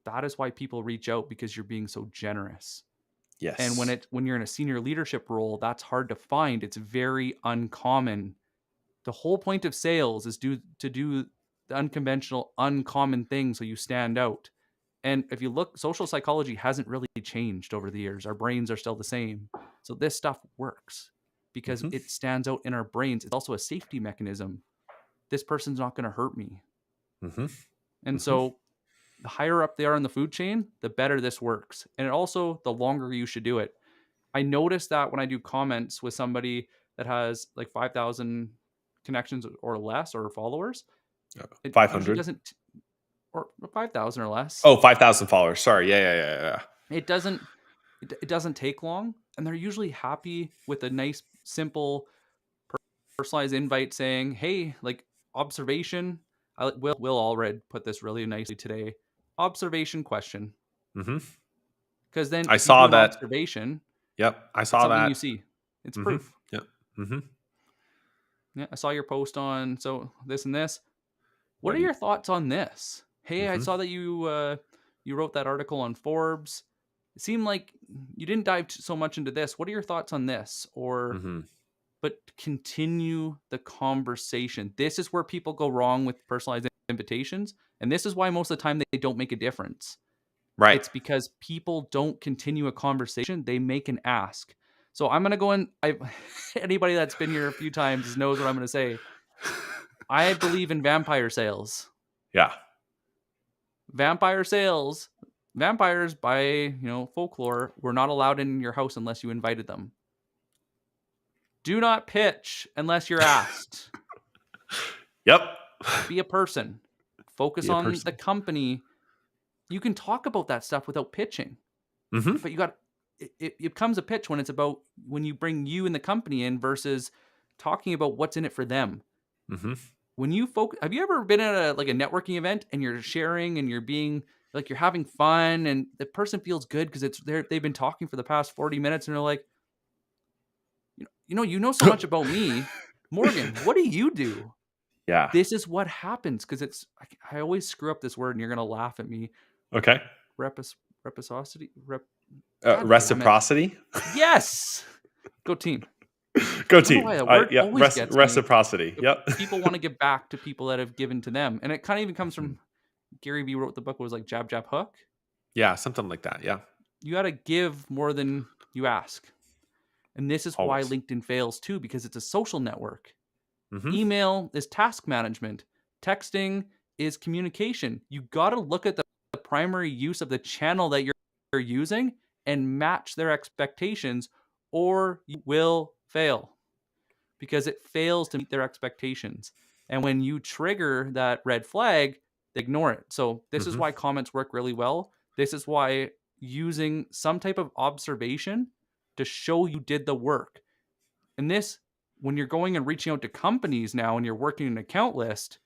That is why people reach out, because you're being so generous. And Yes. when you're in a senior leadership role, that's hard to find. It's very uncommon. The whole point of sales is to do the unconventional, uncommon things so you stand out. And if you look, social psychology hasn't really changed over the years. Our brains are still the same. So this stuff works because Mm-hmm. it stands out in our brains. It's also a safety mechanism. This person's not going to hurt me. Mm-hmm. And Mm-hmm. so the higher up they are in the food chain, the better this works. And it also, the longer you should do it. I noticed that when I do comments with somebody that has like 5,000 connections or less, or followers, it usually 500. doesn't, or 5,000 or less. Oh, 5,000 followers. Sorry. Yeah, yeah, yeah, yeah. It doesn't it doesn't take long, and they're usually happy with a nice, simple, personalized invite saying, "Hey, like, observation." Will Allred put this really nicely today. Observation question, Mm-hmm. because then I if you saw do an that. observation, Yep. I it's saw something you that. see. It's Mm-hmm. proof. Yep. Mm-hmm. Yeah, I saw your post on so this and this. What are Right. your thoughts on this? Hey, I Mm-hmm. saw that you wrote that article on Forbes. It seemed like you didn't dive so much into this. What are your thoughts on this? Or Mm-hmm. but continue the conversation. This is where people go wrong with personalized invitations, and this is why most of the time they don't make a difference. Right. It's because people don't continue a conversation; they make an ask. So I'm gonna go in. I Anybody that's been here a few times knows what I'm gonna say. I believe in vampire sales. Yeah. Vampire sales. Vampires, by folklore, were not allowed in your house unless you invited them. Do not pitch unless you're asked. Yep. Be a person. Focus Be a on the person. company. You can talk about that stuff without pitching, Mm-hmm. but it becomes a pitch when it's about when you bring you and the company in versus talking about what's in it for them. Mm-hmm. When you focus, have you ever been at a networking event and you're sharing and you're being like you're having fun and the person feels good because they've been talking for the past 40 minutes and they're like, you know so much about me, Morgan. What do you do? Yeah. This is what happens because I always screw up this word and you're gonna laugh at me. Okay. Reciprocity. God damn it. Reciprocity. Yes. Go team. Go I don't know team. why that word Yeah, always gets me. reciprocity. But Yep. people want to give back to people that have given to them, and it kind of even comes Mhm. from Gary Vee wrote the book was like jab jab hook. Yeah, something like that. Yeah, You got to give more than you ask, and this is why always. LinkedIn fails too because it's a social network. Hmm. Email is task management. Texting is communication. You got to look at the primary use of the channel that you're using and match their expectations, or you will fail because it fails to meet their expectations. And when you trigger that red flag, they ignore it. So, this is Hmm. why comments work really well. This is why using some type of observation to show you did the work. And this, when you're going and reaching out to companies now and you're working an account list,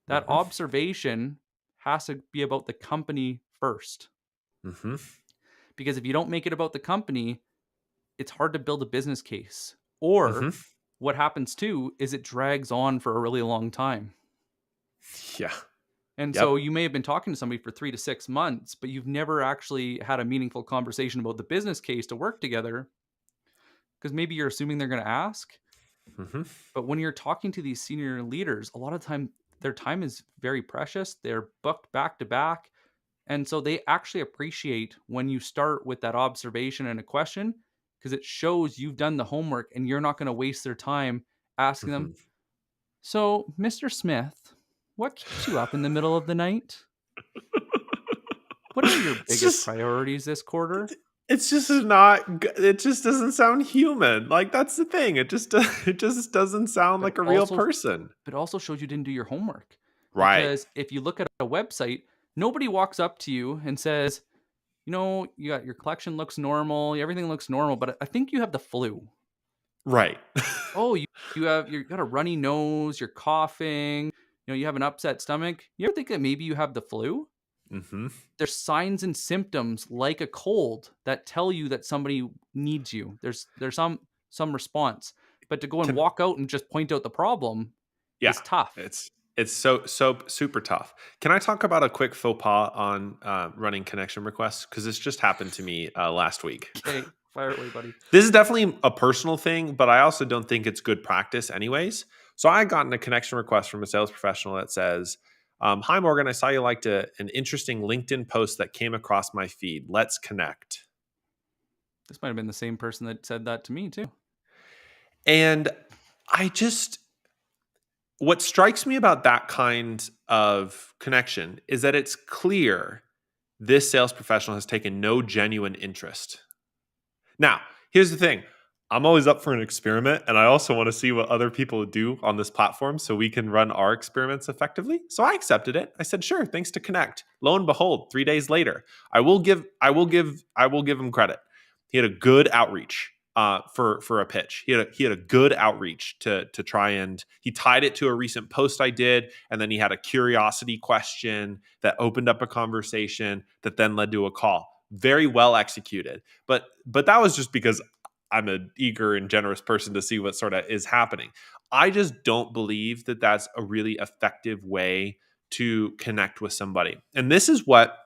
that Hmm. observation has to be about the company first. Hmm. Because if you don't make it about the company, it's hard to build a business case. Or Hmm. what happens too is it drags on for a really long time. Yeah. And so Yep. you may have been talking to somebody for 3 to 6 months, but you've never actually had a meaningful conversation about the business case to work together because maybe you're assuming they're going to ask. Hmm. But when you're talking to these senior leaders, a lot of time their time is very precious. They're booked back to back. And so they actually appreciate when you start with that observation and a question because it shows you've done the homework and you're not going to waste their time asking them, Hmm. "So, Mr. Smith, what keeps you up in the middle of the night? What are your It's biggest just priorities this quarter?" it's just not it just doesn't sound human. Like, that's the thing. It just doesn't sound But like a real also person. but also shows you didn't do your homework. Right. Because if you look at a website, nobody walks up to you and says, you got your collection looks normal, everything looks normal, but I think you have the flu." Right. Oh, you got a runny nose, you're coughing, you have an upset stomach. You ever think that maybe you have the flu? Hmm. There's signs and symptoms like a cold that tell you that somebody needs you. There's some response. But to go and Can walk out and just point out the problem Yeah, is tough. it's so super tough. Can I talk about a quick faux pas on running connection requests? Because this just happened to me last week. Okay, fire away, buddy. This is definitely a personal thing, but I also don't think it's good practice, anyways. So I gotten a connection request from a sales professional that says, "Hi Morgan, I saw you liked an interesting LinkedIn post that came across my feed. Let's connect." This might have been the same person that said that to me too. And I just what strikes me about that kind of connection is that it's clear this sales professional has taken no genuine interest. Now, here's the thing. I'm always up for an experiment, and I also want to see what other people do on this platform so we can run our experiments effectively. So I accepted it. I said, "Sure, thanks to connect." Lo and behold, 3 days later, I will give him credit. He had a good outreach for a pitch. He had a good outreach to try, and he tied it to a recent post I did, and then he had a curiosity question that opened up a conversation that then led to a call. Very well executed. But that was just because I'm an eager and generous person to see what sort of is happening. I just don't believe that that's a really effective way to connect with somebody. And this is what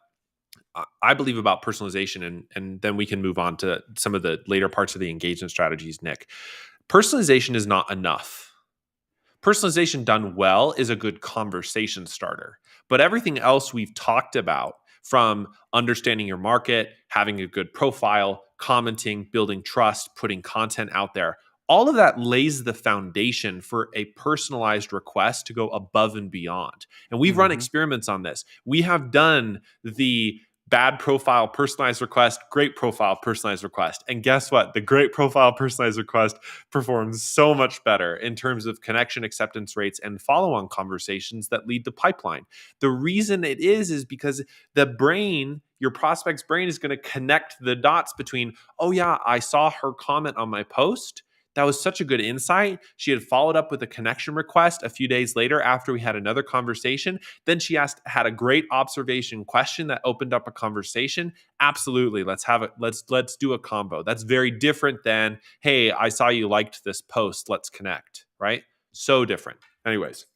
I believe about personalization, and then we can move on to some of the later parts of the engagement strategies, Nick. Personalization is not enough. Personalization done well is a good conversation starter. But everything else we've talked about, from understanding your market, having a good profile, commenting, building trust, putting content out there, all of that lays the foundation for a personalized request to go above and beyond. And we've run Mhm. experiments on this. We have done the bad profile personalized request, great profile personalized request. And guess what? The great profile personalized request performs so much better in terms of connection acceptance rates and follow on conversations that lead to pipeline. The reason it is because the brain, your prospect's brain, is going to connect the dots between, "Oh, yeah, I saw her comment on my post. That was such a good insight. She had followed up with a connection request a few days later after we had another conversation. Then she had a great observation question that opened up a conversation. Absolutely. Let's have it. Let's do a combo." That's very different than, "Hey, I saw you liked this post. Let's connect." Right? So different. Anyways.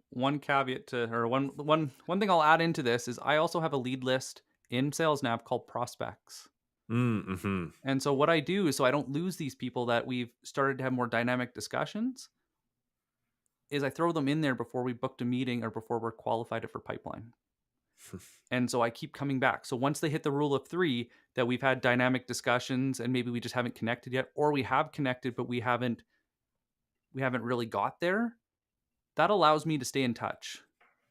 One caveat to or one thing I'll add into this is I also have a lead list in SalesNAV called prospects. Mm-hmm. And so what I do is, so I don't lose these people that we've started to have more dynamic discussions, is I throw them in there before we booked a meeting or before we're qualified it for pipeline. And so I keep coming back. So once they hit the rule of 3, that we've had dynamic discussions and maybe we just haven't connected yet, or we have connected but we haven't really got there, that allows me to stay in touch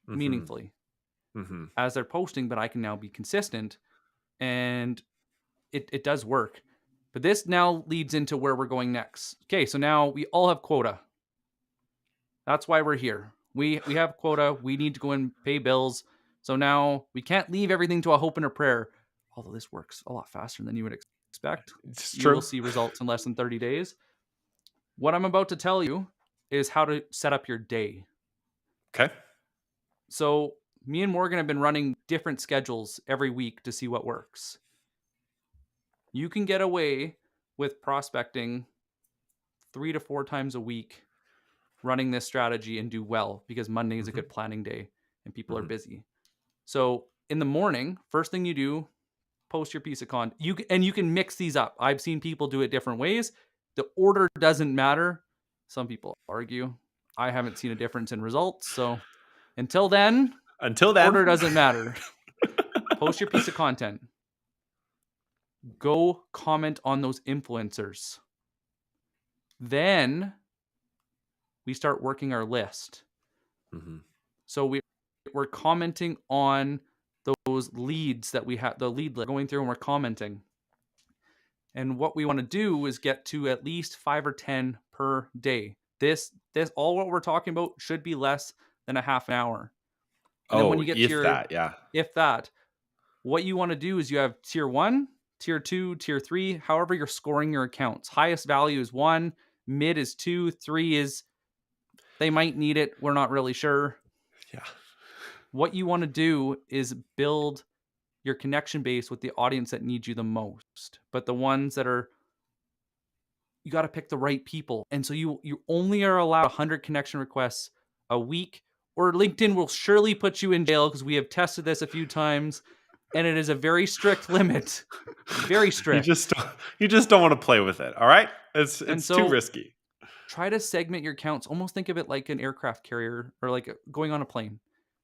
Mm-hmm. meaningfully Mm-hmm. as they're posting, but I can now be consistent, and it does work. But this now leads into where we're going next. Okay, so now we all have quota. That's why we're here. We have quota. We need to go and pay bills. So now we can't leave everything to a hope and a prayer. Although this works a lot faster than you would expect. It's You will true. see results in less than 30 days. What I'm about to tell you is how to set up your day. Okay. So me and Morgan have been running different schedules every week to see what works. You can get away with prospecting 3 to 4 times a week running this strategy and do well, because Monday is a Mm-hmm. good planning day and people are Mm-hmm. busy. So in the morning, first thing you do, post your piece of content. You can mix these up. I've seen people do it different ways. The order doesn't matter. Some people argue. I haven't seen a difference in results. So until then, Until order then. doesn't matter. Post your piece of content. Go comment on those influencers. Then we start working our list. Mm-hmm. So we're commenting on those leads that we have, the lead list, going through and we're commenting. And what we want to do is get to at least 5 or 10 per day. This all what we're talking about should be less than a half an hour. And then when Oh, you get to if your, that, yeah. if that, what you want to do is you have tier 1, tier 2, tier 3, however you're scoring your accounts. Highest value is 1, mid is 2, 3 is they might need it, we're not really sure. Yeah. What you want to do is build your connection base with the audience that needs you the most, but the ones that are, you got to pick the right people. And so you only are allowed 100 connection requests a week, or LinkedIn will surely put you in jail, because we have tested this a few times and it is a very strict limit. Very You strict. just you just don't want to play with it. All right. And It's too so risky. try to segment your accounts. Almost think of it like an aircraft carrier, or like going on a plane.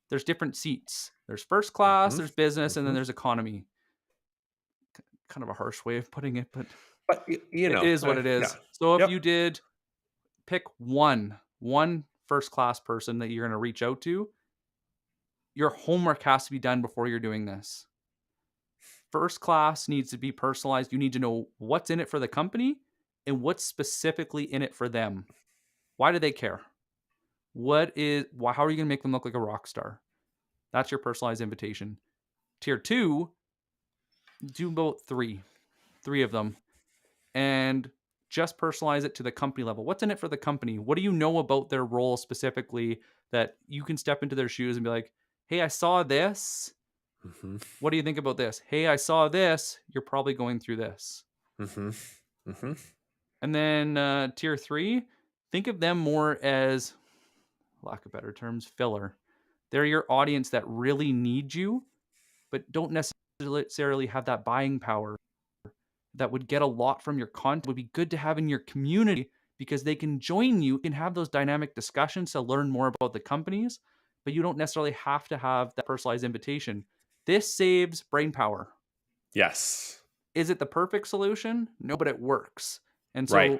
There's different seats. There's first class, Mm-hmm. there's business, and then Mm-hmm. there's economy. Kind of a harsh way of putting it, but But it is what it yeah. is. So if Yep. you did pick one first class person that you're going to reach out to, your homework has to be done before you're doing this. First class needs to be personalized. You need to know what's in it for the company and what's specifically in it for them. Why do they care? How are you going to make them look like a rock star? That's your personalized invitation. Tier 2, do about three of them, and just personalize it to the company level. What's in it for the company? What do you know about their role specifically that you can step into their shoes and be like, hey, I saw this. Mm-hmm. What do you think about this? Hey, I saw this. You're probably going through this. Mm-hmm. Mm-hmm. And then tier 3, think of them more as, lack of better terms, filler. They're your audience that really need you, but don't necessarily have that buying power, that would get a lot from your content, would be good to have in your community, because they can join you and have those dynamic discussions to learn more about the companies, but you don't necessarily have to have that personalized invitation. This saves brain power. Yes. Is it the perfect solution? No, but it works. And Right. so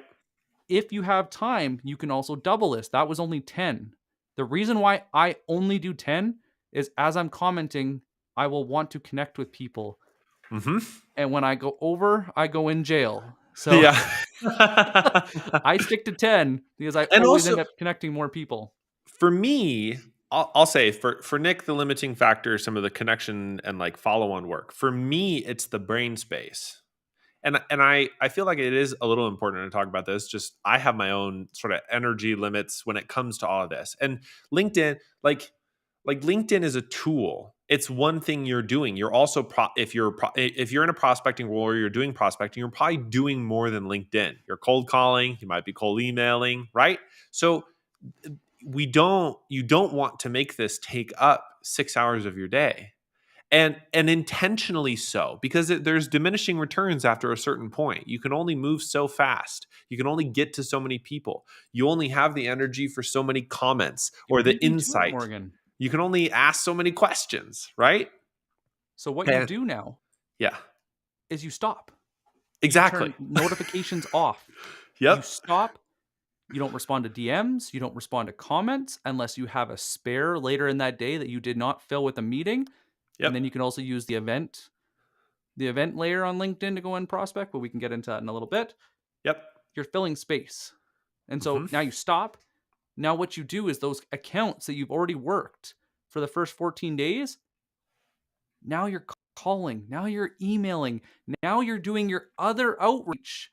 if you have time, you can also double this. That was only 10. The reason why I only do 10 is, as I'm commenting, I will want to connect with people. Mm-hmm. And when I go over, I go in jail. So Yeah. I stick to 10 because I And always also, end up connecting more people. for me, I'll say for Nick, the limiting factor is some of the connection and like follow on work. For me, it's the brain space. And I feel like it is a little important to talk about this. Just I have my own sort of energy limits when it comes to all of this. And LinkedIn, like LinkedIn is a tool. It's one thing you're doing. You're also if you're in a prospecting role or you're doing prospecting, you're probably doing more than LinkedIn. You're cold calling, you might be cold emailing, right? So you don't want to make this take up 6 hours of your day. and intentionally so, because there's diminishing returns after a certain point. You can only move so fast. You can only get to so many people. You only have the energy for so many comments You or the beat me to it, insight. Morgan. You can only ask so many questions, right? So what you And do now yeah, is you stop. You exactly. turn notifications off. You Yep. stop. You don't respond to DMs. You don't respond to comments unless you have a spare later in that day that you did not fill with a meeting. And then Yep. you can also use the event layer on LinkedIn to go and prospect, but we can get into that in a little bit. Yep. You're filling space. And Hmm. so now you stop. Now what you do is those accounts that you've already worked for the first 14 days, now you're calling, now you're emailing, now you're doing your other outreach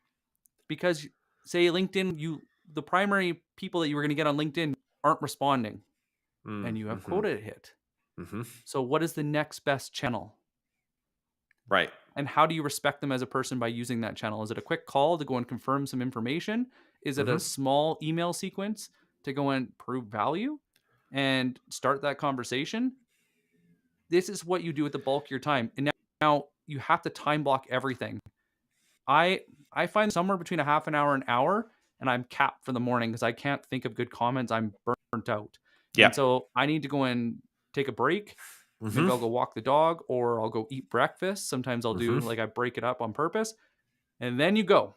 because say LinkedIn, the primary people that you were going to get on LinkedIn aren't responding and you have Mm-hmm. quota to hit. Hmm. So what is the next best channel? Right. And how do you respect them as a person by using that channel? Is it a quick call to go and confirm some information? Is it a Hmm. small email sequence to go and prove value and start that conversation? This is what you do with the bulk of your time. And now you have to time block everything. I I find somewhere between a half an hour, and I'm capped for the morning because I can't think of good comments. I'm burnt out. And Yeah. so I need to go and take a break. Maybe Hmm. I'll go walk the dog or I'll go eat breakfast. Sometimes I'll do Hmm. like I break it up on purpose. And then you go.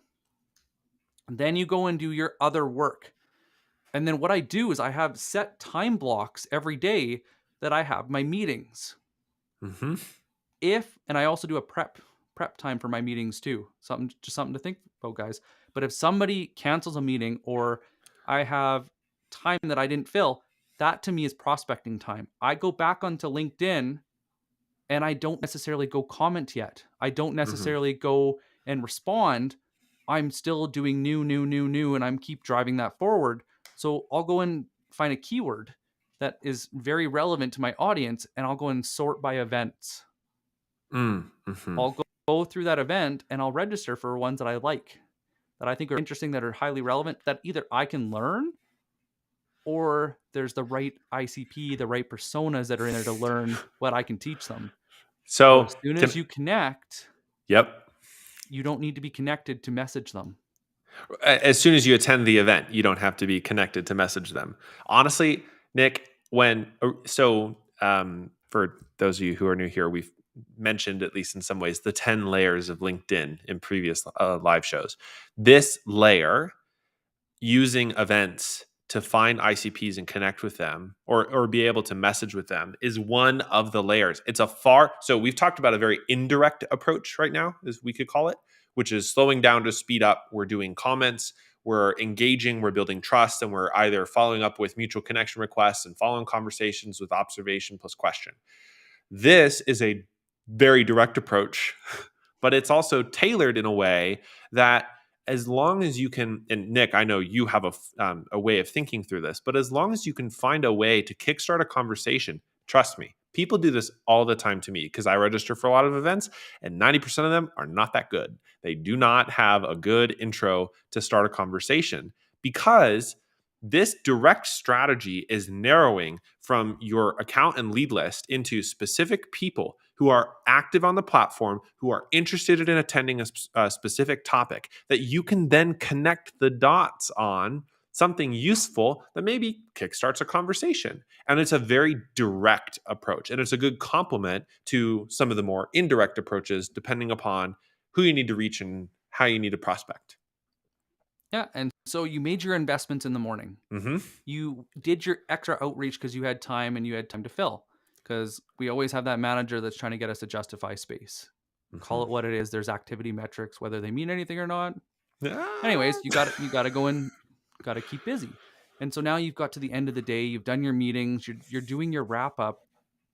And then you go and do your other work. And then what I do is I have set time blocks every day that I have my meetings. Hmm. And I also do a prep time for my meetings too. Something to think about, guys. But if somebody cancels a meeting or I have time that I didn't fill, that to me is prospecting time. I go back onto LinkedIn and I don't necessarily go comment yet. I don't Hmm. necessarily go and respond. I'm still doing new, and I'm keep driving that forward. So I'll go and find a keyword that is very relevant to my audience and I'll go and sort by events. Mm-hmm. I'll go through that event and I'll register for ones that I like, that I think are interesting, that are highly relevant, that either I can learn or there's the right ICP, the right personas that are in there to learn what I can teach them. So as So, soon as you connect, yep. you don't need to be connected to message them. As soon as you attend the event, you don't have to be connected to message them. Honestly, Nick, for those of you who are new here, we've mentioned, at least in some ways, the 10 layers of LinkedIn in previous live shows. This layer, using events to find ICPs and connect with them, or be able to message with them, is one of the layers. So we've talked about a very indirect approach right now, as we could call it, which is slowing down to speed up. We're doing comments, we're engaging, we're building trust, and we're either following up with mutual connection requests and following conversations with observation plus question. This is a very direct approach, but it's also tailored in a way that, as long as you can, and Nick, I know you have a way of thinking through this, but as long as you can find a way to kickstart a conversation, trust me, people do this all the time to me because I register for a lot of events and 90% of them are not that good. They do not have a good intro to start a conversation because this direct strategy is narrowing from your account and lead list into specific people who are active on the platform, who are interested in attending a specific topic, that you can then connect the dots on something useful that maybe kickstarts a conversation. And it's a very direct approach. And it's a good complement to some of the more indirect approaches, depending upon who you need to reach and how you need to prospect. Yeah. And so you made your investments in the morning. Hmm. You did your extra outreach because you had time and you had time to fill. Because we always have that manager that's trying to get us to justify space. Call Hmm. it what it is. There's activity metrics, whether they mean anything or not. Anyways, Ah. you got to go and got to keep busy. And so now you've got to the end of the day, you've done your meetings, you're doing your wrap up.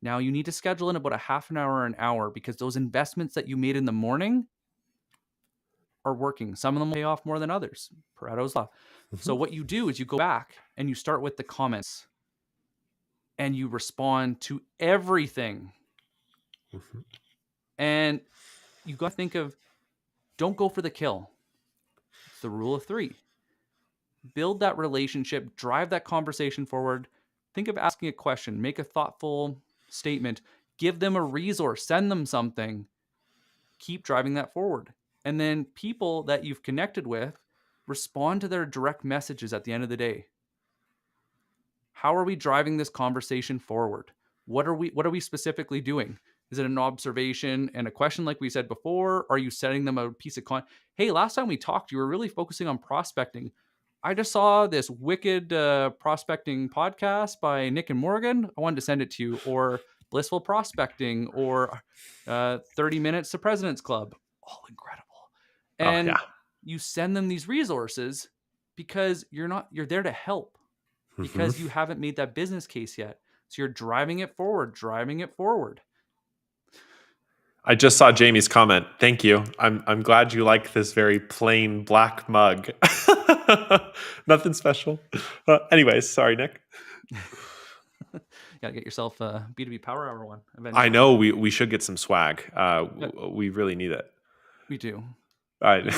Now you need to schedule in about a half an hour or an hour because those investments that you made in the morning are working. Some of them pay off more than others. Pareto's law. So Mhm. what you do is you go back and you start with the comments and you respond to everything. Mhm. And you got to think of, don't go for the kill. It's the rule of three. Build that relationship, drive that conversation forward. Think of asking a question, make a thoughtful statement. Give them a resource, send them something, keep driving that forward. And then people that you've connected with, respond to their direct messages at the end of the day. How are we driving this conversation forward? What are we specifically doing? Is it an observation and a question like we said before? Are you sending them a piece of content? Hey, last time we talked, you were really focusing on prospecting. I just saw this wicked prospecting podcast by Nick and Morgan. I wanted to send it to you. Or Blissful Prospecting, or 30 Minutes to President's Club. All incredible. Oh And yeah. you send them these resources because you're there to help, Hmm. because you haven't made that business case yet. So you're driving it forward, driving it forward. I just saw Jamie's comment. Thank you. I'm glad you like this very plain black mug. Nothing special. Anyways, sorry, Nick. Gotta get yourself a B2B Power Hour one I eventually. know we should get some swag. Yeah, We really need it. we do. I,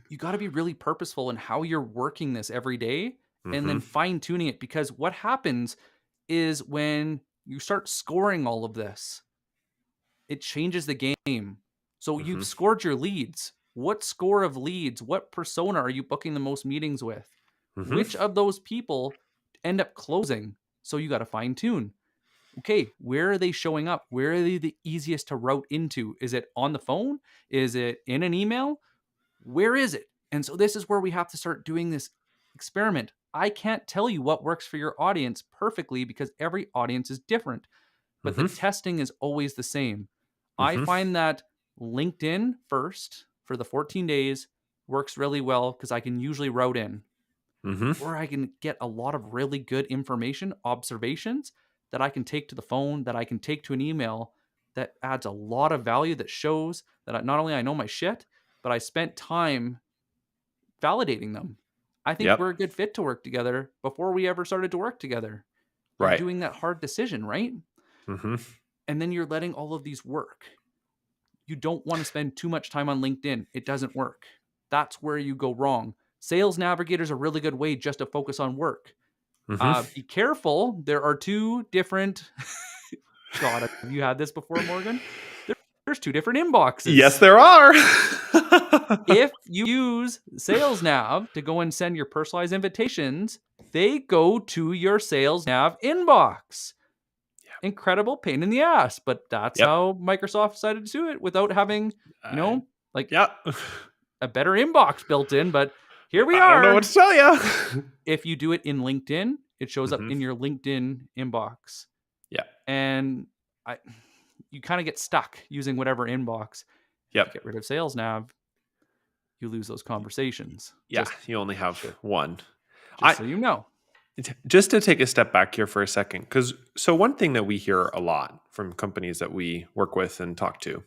You got to be really purposeful in how you're working this every day, and hmm. then fine tuning it, because what happens is when you start scoring all of this, it changes the game. So Hmm. you've scored your leads. What score of leads, what persona are you booking the most meetings with? Hmm. Which of those people end up closing? So you got to fine tune. Okay, where are they showing up? Where are they the easiest to route into? Is it on the phone? Is it in an email? Where is it? And so this is where we have to start doing this experiment. I can't tell you what works for your audience perfectly, because every audience is different, but the Hmm. testing is always the same. I Hmm. find that LinkedIn first for the 14 days works really well, because I can usually route in, Hmm. or I can get a lot of really good information, observations that I can take to the phone, that I can take to an email, that adds a lot of value, that shows that not only I know my shit, but I spent time validating them. I think we're Yep. a good fit to work together before we ever started to work together. You're Right. doing that hard decision, right? Hmm. And then you're letting all of these work. You don't want to spend too much time on LinkedIn. It doesn't work. That's where you go wrong. Sales Navigator is a really good way just to focus on work. Hmm. Be careful. There are two different. God, have you had this before, Morgan? There's two different Yes, inboxes. there are. If you use SalesNav to go and send your personalized invitations, they go to your SalesNav inbox. Incredible pain in the ass, but that's Yep. how Microsoft decided to do it without having, I, like yep. a better inbox built in. But here we I don't know what are. to tell you. If you do it in LinkedIn, it shows up Hmm. in your LinkedIn inbox. Yeah. And I, you kind of get stuck using whatever inbox. If you Yep. get rid of SalesNav, you lose those conversations. Yeah. You only have Just, one. just I so you know. just to take a step back here for a second, because so one thing that we hear a lot from companies that we work with and talk to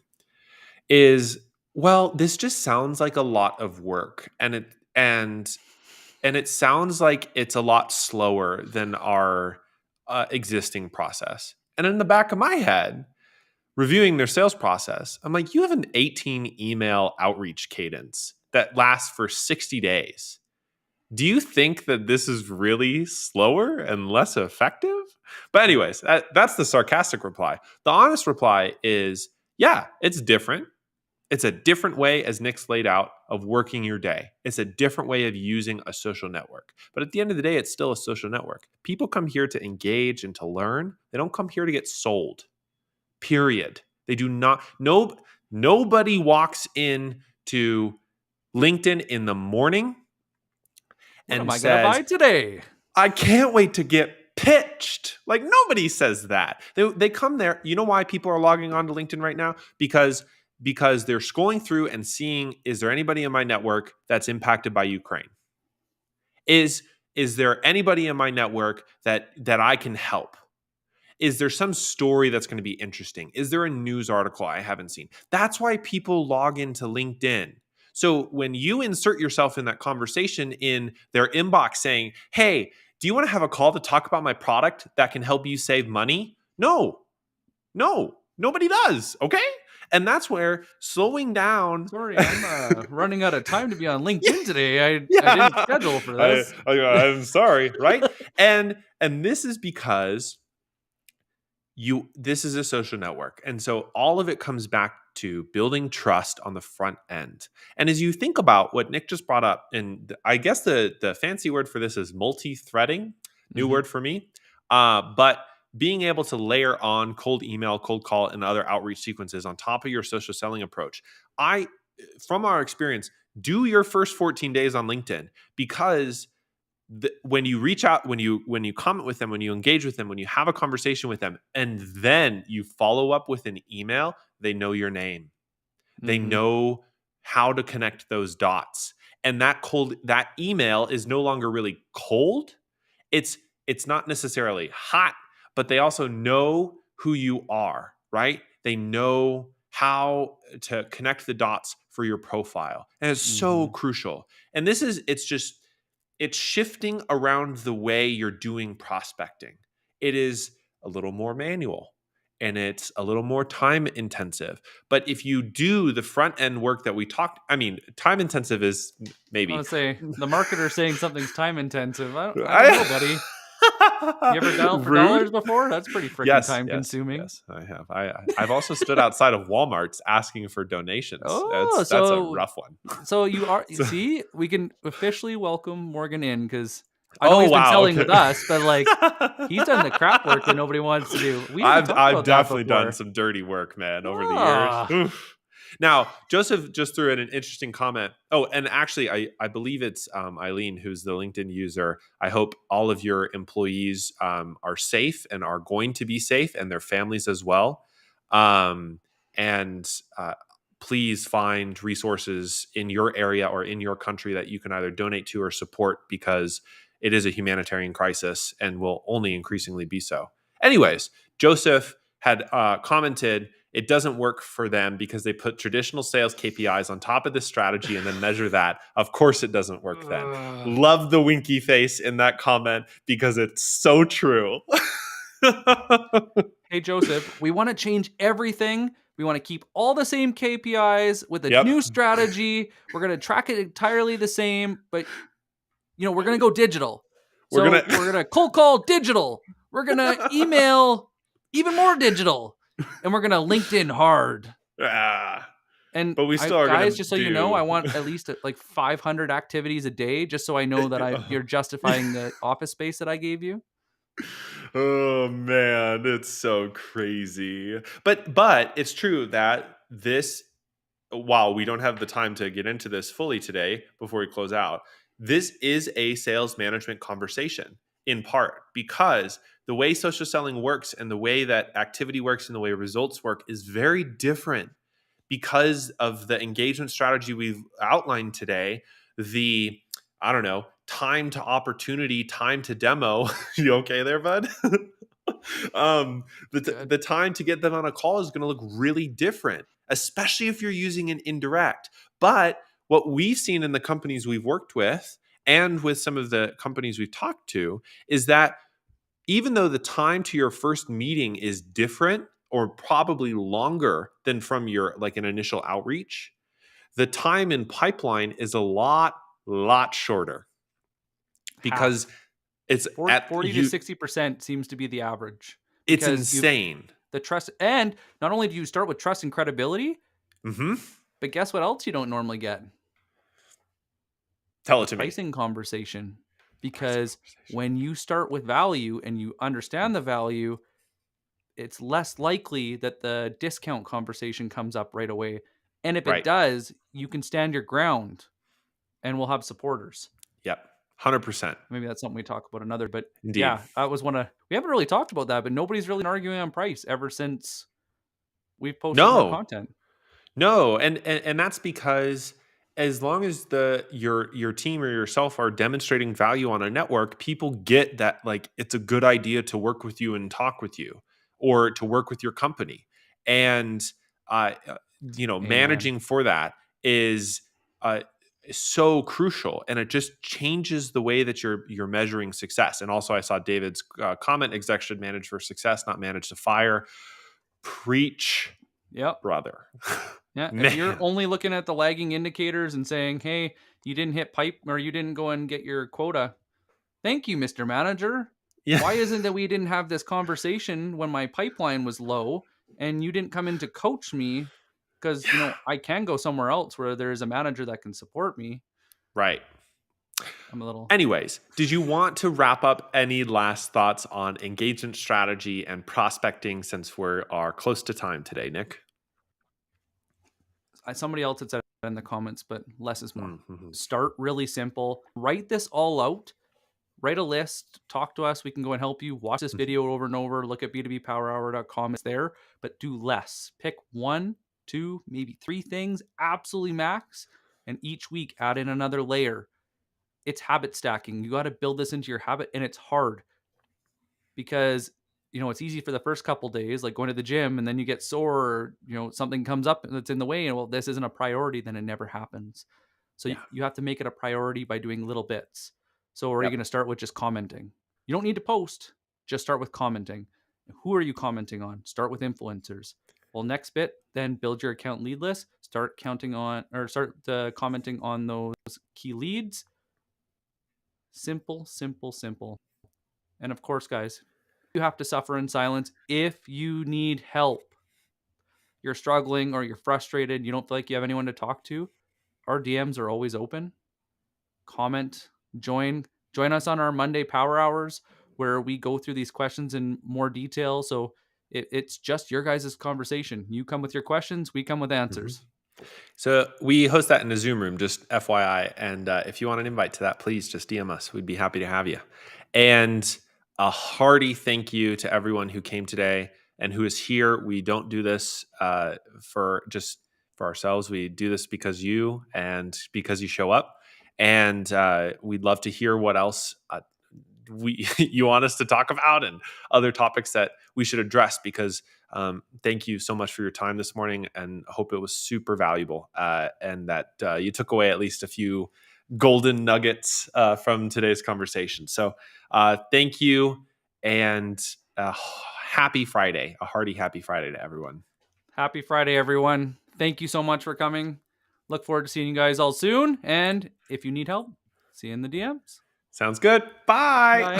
is, well, this just sounds like a lot of work, and it sounds like it's a lot slower than our existing process. And in the back of my head, reviewing their sales process, I'm like, you have an 18 email outreach cadence that lasts for 60 days. Do you think that this is really slower and less effective? But anyways, that's the sarcastic reply. The honest reply is, yeah, it's different. It's a different way, as Nick's laid out, of working your day. It's a different way of using a social network. But at the end of the day, it's still a social network. People come here to engage and to learn. They don't come here to get sold. Period. They do not. No, nobody walks in to LinkedIn in the morning What am and I going to buy says, today? I can't wait to get pitched. Like, nobody says that. They come there. You know why people are logging on to LinkedIn right now? Because they're scrolling through and seeing, is there anybody in my network that's impacted by Ukraine? Is there anybody in my network that I can help? Is there some story that's going to be interesting? Is there a news article I haven't seen? That's why people log into LinkedIn. So when you insert yourself in that conversation in their inbox saying, hey, do you want to have a call to talk about my product that can help you save money? No, nobody does. Okay. And that's where slowing down. Sorry, I'm running out of time to be on Yeah, LinkedIn today. I didn't yeah. schedule for this. I'm sorry, right? And this is because this is a social network, and so all of it comes back to building trust on the front end. And as you think about what Nick just brought up, and I guess the fancy word for this is multi-threading, new Hmm. word for me, but being able to layer on cold email, cold call, and other outreach sequences on top of your social selling approach. I From our experience, do your first 14 days on LinkedIn, because when you reach out, when you comment with them, when you engage with them, when you have a conversation with them, and then you follow up with an email, they know your name. They Hmm. know how to connect those dots. And that email is no longer really cold. It's not necessarily hot, but they also know who you are, right? They know how to connect the dots for your profile. And it's so Hmm. crucial. And this is it's shifting around the way you're doing prospecting. It is a little more manual and it's a little more time intensive. But if you do the front end work that we talked, I mean, time intensive is I maybe. would say the marketer saying something's time intensive. I don't know, I, buddy. You ever dial for rude. dollars before? That's pretty freaking Yes, time yes, consuming. yes. I have. I've also stood outside of Walmart's asking for donations. Oh, That's a rough one. so you are, you So- see, we can officially welcome Morgan in, because I know oh he's been wow. selling Okay. with us, but like he's done the crap work that nobody wants to do. We haven't talked I've about that definitely done before. some dirty work, man, over the years. Ah, Oof. Now, Joseph just threw in an interesting comment. Oh, and actually, I believe it's Eileen who's the LinkedIn user. I hope all of your employees are safe and are going to be safe, and their families as well. Um, and please find resources in your area or in your country that you can either donate to or support, because it is a humanitarian crisis and will only increasingly be so. Anyways, Joseph had commented it doesn't work for them because they put traditional sales KPIs on top of this strategy and then measure that. Of course, it doesn't work then. ugh. Love the winky face in that comment because it's so true. Hey Joseph, we want to change everything. We want to keep all the same KPIs with a Yep. new strategy. We're going to track it entirely the same, but we're going to go digital. We're So gonna we're going to cold call digital. We're going to email even more digital. And we're going to LinkedIn hard. ah, And but we I still are guys, gonna just so you know, I do. want at least like 500 activities a day, just so I know that you're justifying the office space that I gave you. Oh man, it's so crazy. But it's true that this, while we don't have the time to get into this fully today before we close out, this is a sales management conversation in part because the way social selling works and the way that activity works and the way results work is very different because of the engagement strategy we've outlined today. The, I don't know, time to opportunity, time to demo. You okay there, bud? Good. The time to get them on a call is going to look really different, especially if you're using an indirect. But what we've seen in the companies we've worked with and with some of the companies we've talked to is that even though the time to your first meeting is different or probably longer than from your like an initial outreach, the time in pipeline is a lot shorter because Half. it's at 40 to you 60% seems to be the average, it's because you've insane. the trust, and not only do you start with trust and credibility, Mhm. but guess what else you don't normally get? Tell The it to me. pricing conversation. Pricing Because conversation. when you start with value and you understand the value, it's less likely that the discount conversation comes up right away. And if it Right. does, you can stand your ground and we'll have supporters. Yep. 100%. Maybe that's something we talk about another, but Indeed. yeah, that was one of, we haven't really talked about that, but nobody's really been arguing on price ever since we've posted more No. content. No, and that's because as long as your team or yourself are demonstrating value on a network, people get that like it's a good idea to work with you and talk with you or to work with your company. And uh, uh, Amen. managing for that is uh, so crucial, and it just changes the way that you're measuring success. And also, I saw David's comment: execs should manage for success, not manage to fire. Preach, Yep. brother. Yeah, if you're Man, only looking at the lagging indicators and saying, "Hey, you didn't hit pipe or you didn't go and get your quota." Thank you, Mr. Manager. Yeah. Why isn't that we didn't have this conversation when my pipeline was low and you didn't come in to coach me? Because, Yeah. I can go somewhere else where there's a manager that can support me. Right. I'm a little, Anyways, did you want to wrap up any last thoughts on engagement strategy and prospecting since we are close to time today, Nick? somebody else had said it in the comments, but less is more. Mm-hmm. Start really simple. Write this all out. Write a list, talk to us. We can go and help you. Watch this video over and over. Look at b2bpowerhour.com. It's there, but do less. Pick 1, 2, maybe 3 things, absolutely max. And each week add in another layer. It's habit stacking. You got to build this into your habit, and it's hard because it's easy for the first couple days, like going to the gym, and then you get sore, or something comes up that's in the way, and well, this isn't a priority, then it never happens. So Yeah. you have to make it a priority by doing little bits. So are you Yep. going to start with just commenting? You don't need to post, just start with commenting. Who are you commenting on? Start with influencers. Well, next bit, then build your account lead list. Start commenting on those key leads. Simple, simple, simple. And of course, guys, you have to suffer in silence if you need help. You're struggling or you're frustrated, you don't feel like you have anyone to talk to. Our DMs are always open. Comment, join us on our Monday power hours where we go through these questions in more detail. So it's just your guys' conversation. You come with your questions, we come with Mm-hmm. answers. So we host that in a Zoom room, just FYI. And if you want an invite to that, please just DM us. We'd be happy to have you. And a hearty thank you to everyone who came today and who is here. We don't do this for ourselves. We do this because you show up. And we'd love to hear what else you want us to talk about and other topics that we should address, because thank you so much for your time this morning, and hope it was super valuable, and that you took away at least a few golden nuggets from today's conversation. So thank you, and happy Friday, a hearty happy Friday to everyone. Happy Friday, everyone. Thank you so much for coming. Look forward to seeing you guys all soon. And if you need help, see you in the DMs. Sounds good. Bye. Bye.